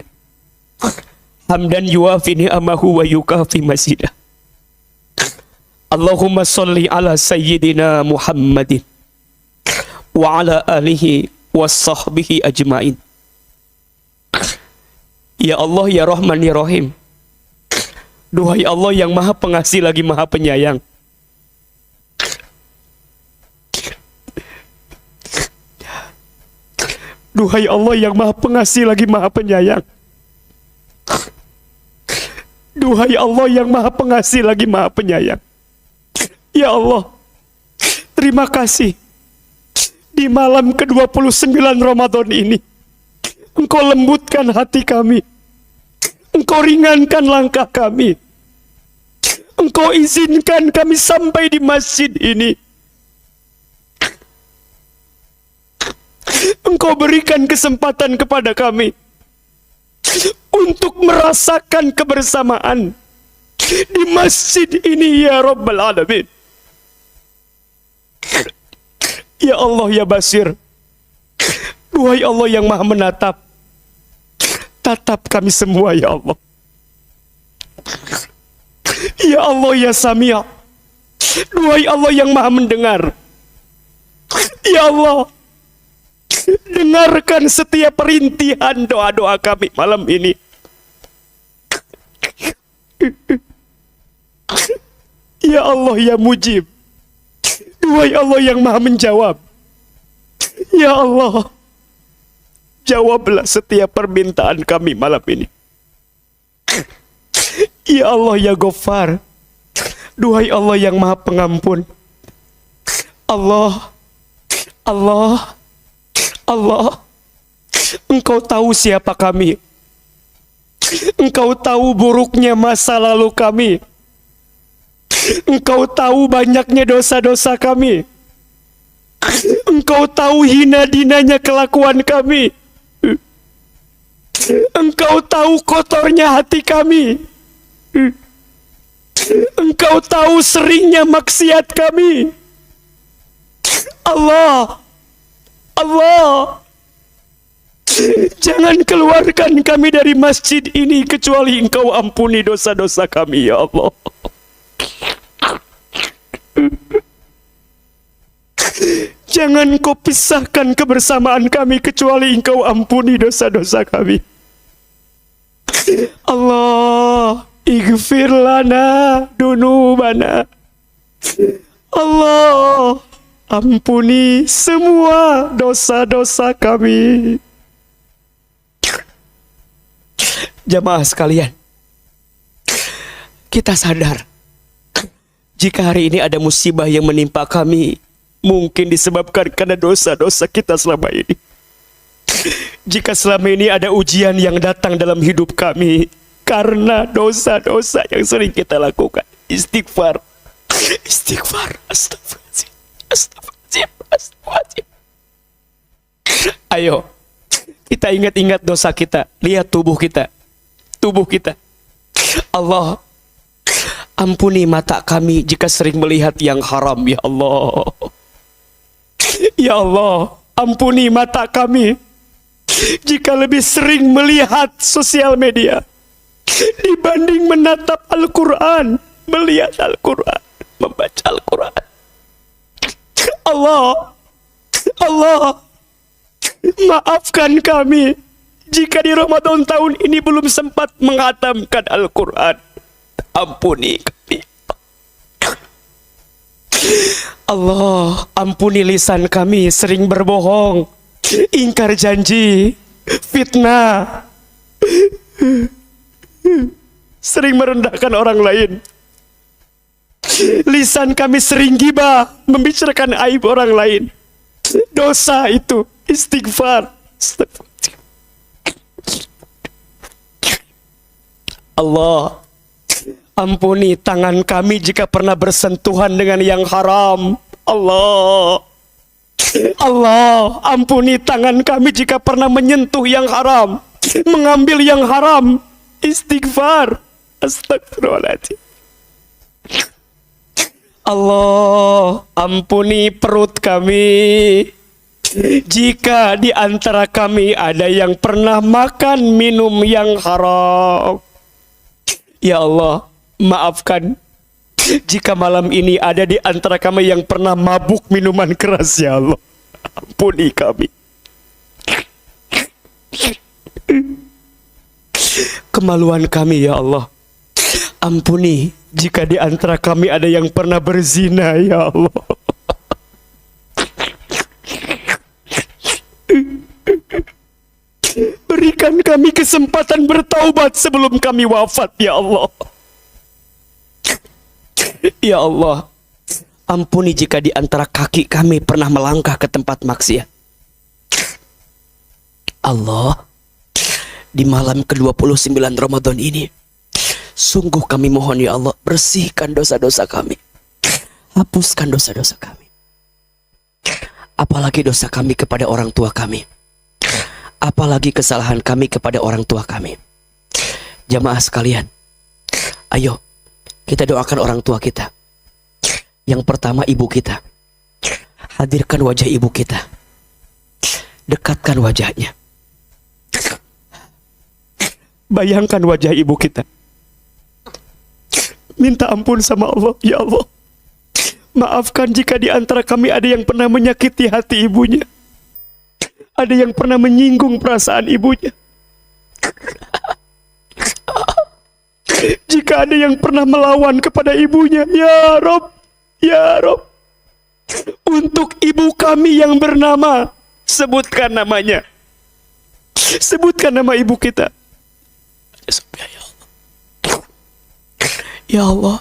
Hamdan yuafi ni'amahu wa yukafi mazidah. Allahumma salli ala sayyidina Muhammadin wa ala alihi wa sahbihi ajmain. Ya Allah, ya Rahman, ya Rahim. Duhai Allah yang maha pengasih lagi maha penyayang. Duhai Allah yang maha pengasih lagi maha penyayang. Duhai Allah yang maha pengasih lagi maha penyayang. Ya Allah, terima kasih. Di malam ke-29 Ramadan ini, Engkau lembutkan hati kami. Engkau ringankan langkah kami. Engkau izinkan kami sampai di masjid ini. Engkau berikan kesempatan kepada kami untuk merasakan kebersamaan di masjid ini, ya Rabbal Alamin. Ya Allah, ya Basir. Duhai Allah yang maha menatap, tatap kami semua, ya Allah. Ya Allah, ya Sami'. Duhai Allah yang maha mendengar. Ya Allah, dengarkan setiap perintihan doa-doa kami malam ini. Ya Allah, ya Mujib. Duhai Allah yang maha menjawab. Ya Allah, jawablah setiap permintaan kami malam ini. Ya Allah, ya Ghaffar. Duhai Allah yang maha pengampun. Allah, Allah, Allah, Engkau tahu siapa kami. Engkau tahu buruknya masa lalu kami. Engkau tahu banyaknya dosa-dosa kami. Engkau tahu hina dinanya kelakuan kami. Engkau tahu kotornya hati kami. Engkau tahu seringnya maksiat kami. Allah, Allah, jangan keluarkan kami dari masjid ini kecuali Engkau ampuni dosa-dosa kami, ya Allah. Jangan Kau pisahkan kebersamaan kami kecuali Engkau ampuni dosa-dosa kami. Allah, ighfir lana dunubana. Allah, ampuni semua dosa-dosa kami. Jamaah sekalian, kita sadar jika hari ini ada musibah yang menimpa kami, mungkin disebabkan karena dosa-dosa kita selama ini. Jika selama ini ada ujian yang datang dalam hidup kami karena dosa-dosa yang sering kita lakukan, istighfar, istighfar, astagfirullahaladzim, astagfirullahaladzim, astagfirullahaladzim. Ayo, kita ingat-ingat dosa kita. Lihat tubuh kita. Tubuh kita. Allah, ampuni mata kami jika sering melihat yang haram, ya Allah. Ya Allah, ampuni mata kami jika lebih sering melihat sosial media dibanding menatap Al-Quran, melihat Al-Quran, membaca Al-Quran. Allah, Allah, maafkan kami jika di Ramadan tahun ini belum sempat menghatamkan Al-Quran. Ampuni kami. Allah, ampuni lisan kami sering berbohong, ingkar janji, fitnah, sering merendahkan orang lain. Lisan kami sering gibah, membicarakan aib orang lain. Dosa itu, istighfar. Allah, ampuni tangan kami jika pernah bersentuhan dengan yang haram. Allah, Allah, ampuni tangan kami jika pernah menyentuh yang haram, mengambil yang haram. istighfar. Astagfirullahaladzim. Allah, ampuni perut kami. Jika di antara kami ada yang pernah makan minum yang haram, ya Allah, maafkan. Jika malam ini ada di antara kami yang pernah mabuk minuman keras, ya Allah, ampuni kami. Kemaluan kami, ya Allah, ampuni. Jika di antara kami ada yang pernah berzina, ya Allah, berikan kami kesempatan bertaubat sebelum kami wafat, ya Allah. Ya Allah, ampuni jika di antara kaki kami pernah melangkah ke tempat maksiat. Allah, di malam ke-29 Ramadan ini, sungguh kami mohon, ya Allah, bersihkan dosa-dosa kami. Hapuskan dosa-dosa kami. Apalagi dosa kami kepada orang tua kami. Apalagi kesalahan kami kepada orang tua kami. Jamaah sekalian, ayo kita doakan orang tua kita. Yang pertama, ibu kita. Hadirkan wajah ibu kita. Dekatkan wajahnya. Bayangkan wajah ibu kita. Minta ampun sama Allah, ya Allah. Maafkan jika di antara kami ada yang pernah menyakiti hati ibunya. Ada yang pernah menyinggung perasaan ibunya. Jika ada yang pernah melawan kepada ibunya, ya Rob, ya Rob. Untuk ibu kami yang bernama, sebutkan namanya. Sebutkan nama ibu kita. Ya Allah. Ya Allah,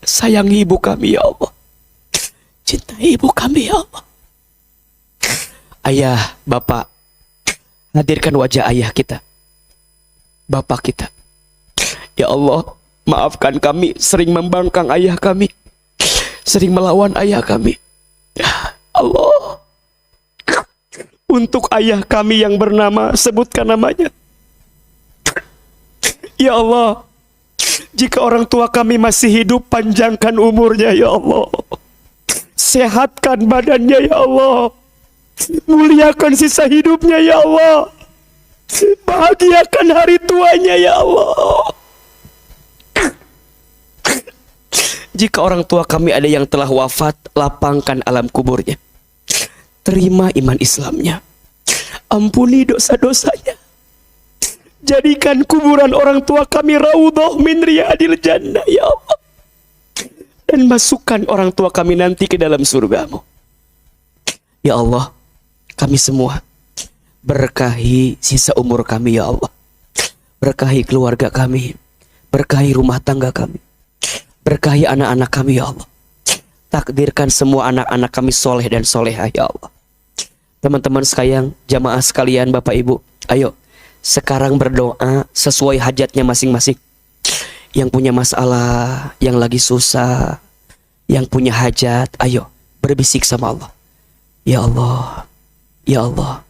sayangi ibu kami, ya Allah. Cintai ibu kami, ya Allah. Ayah, bapak, hadirkan wajah ayah kita, bapak kita. Ya Allah, maafkan kami sering membangkang ayah kami, sering melawan ayah kami. Ya Allah, untuk ayah kami yang bernama, sebutkan namanya. Ya Allah, jika orang tua kami masih hidup, panjangkan umurnya, ya Allah. Sehatkan badannya, ya Allah. Muliakan sisa hidupnya, ya Allah. Bahagiakan hari tuanya, ya Allah. Jika orang tua kami ada yang telah wafat, lapangkan alam kuburnya. Terima iman Islamnya. Ampuni dosa-dosanya. Jadikan kuburan orang tua kami raudhah min riyadil jannah, ya Allah. Dan masukkan orang tua kami nanti ke dalam surgamu. Ya Allah, kami semua berkahi sisa umur kami, ya Allah. Berkahi keluarga kami, berkahi rumah tangga kami, berkahi anak-anak kami, ya Allah. Takdirkan semua anak-anak kami soleh dan solehah, ya Allah. Teman-teman sekalian, jamaah sekalian, Bapak Ibu, ayo sekarang berdoa sesuai hajatnya masing-masing. Yang punya masalah, yang lagi susah, yang punya hajat, ayo berbisik sama Allah. Ya Allah, ya Allah,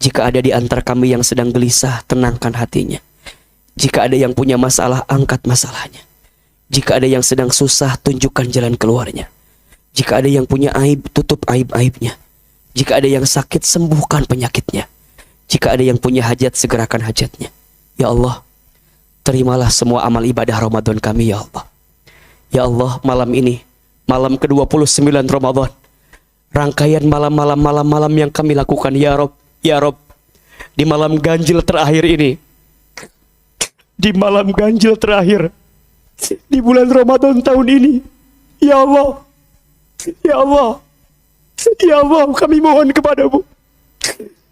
jika ada di antara kami yang sedang gelisah, tenangkan hatinya. Jika ada yang punya masalah, angkat masalahnya. Jika ada yang sedang susah, tunjukkan jalan keluarnya. Jika ada yang punya aib, tutup aib-aibnya. Jika ada yang sakit, sembuhkan penyakitnya. Jika ada yang punya hajat, segerakan hajatnya. Ya Allah, terimalah semua amal ibadah Ramadan kami, ya Allah. Ya Allah, malam ini, malam ke-29 Ramadan, rangkaian malam-malam yang kami lakukan, ya Rob, ya Rob. Di malam ganjil terakhir ini, di malam ganjil terakhir, di bulan Ramadan tahun ini, ya Allah, ya Allah, ya Allah, kami mohon kepadamu,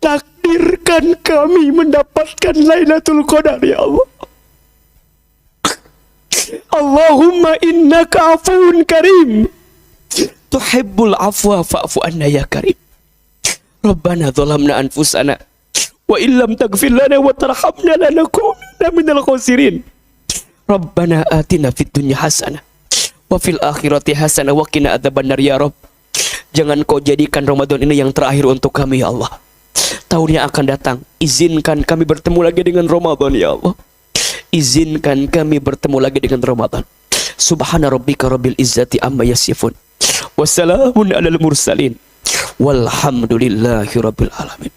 takdirkan kami mendapatkan Lailatul Qadar, ya Allah. Allahumma innaka afuun karim, tuhibbul afwa fa'fu anna ya karim. Rabbana zalamna anfusana wa illam taghfir lana wa tarhamna lanakunanna minal khasirin. Rabbana atina fid dunya hasanah wa fil akhirati hasanah wa qina adzabannar, ya Rabb. Jangan kau jadikan Ramadan ini yang terakhir untuk kami, ya Allah. Tahun yang akan datang, izinkan kami bertemu lagi dengan Ramadan, ya Allah. izinkan kami bertemu lagi dengan Ramadan. Subhana rabbika rabbil izzati amma yasifun. Wassalamun alal mursalin. Walhamdulillahi rabbil alamin.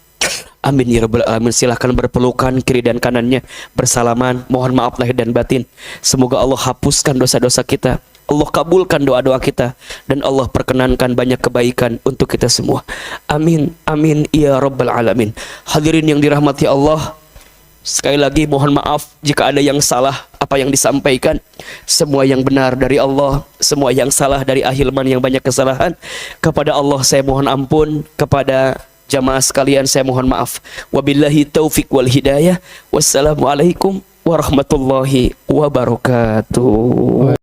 Amin ya rabbal alamin. Silahkan berpelukan kiri dan kanannya, bersalaman. Mohon maaf lahir dan batin. Semoga Allah hapuskan dosa-dosa kita, Allah kabulkan doa-doa kita, dan Allah perkenankan banyak kebaikan untuk kita semua. Amin, amin ya rabbal alamin. Hadirin yang dirahmati Allah, sekali lagi mohon maaf jika ada yang salah apa yang disampaikan. Semua yang benar dari Allah, semua yang salah dari Ahilman yang banyak kesalahan. Kepada Allah saya mohon ampun, kepada jamaah sekalian saya mohon maaf. Wabillahi taufik wal hidayah. Wassalamualaikum warahmatullahi wabarakatuh.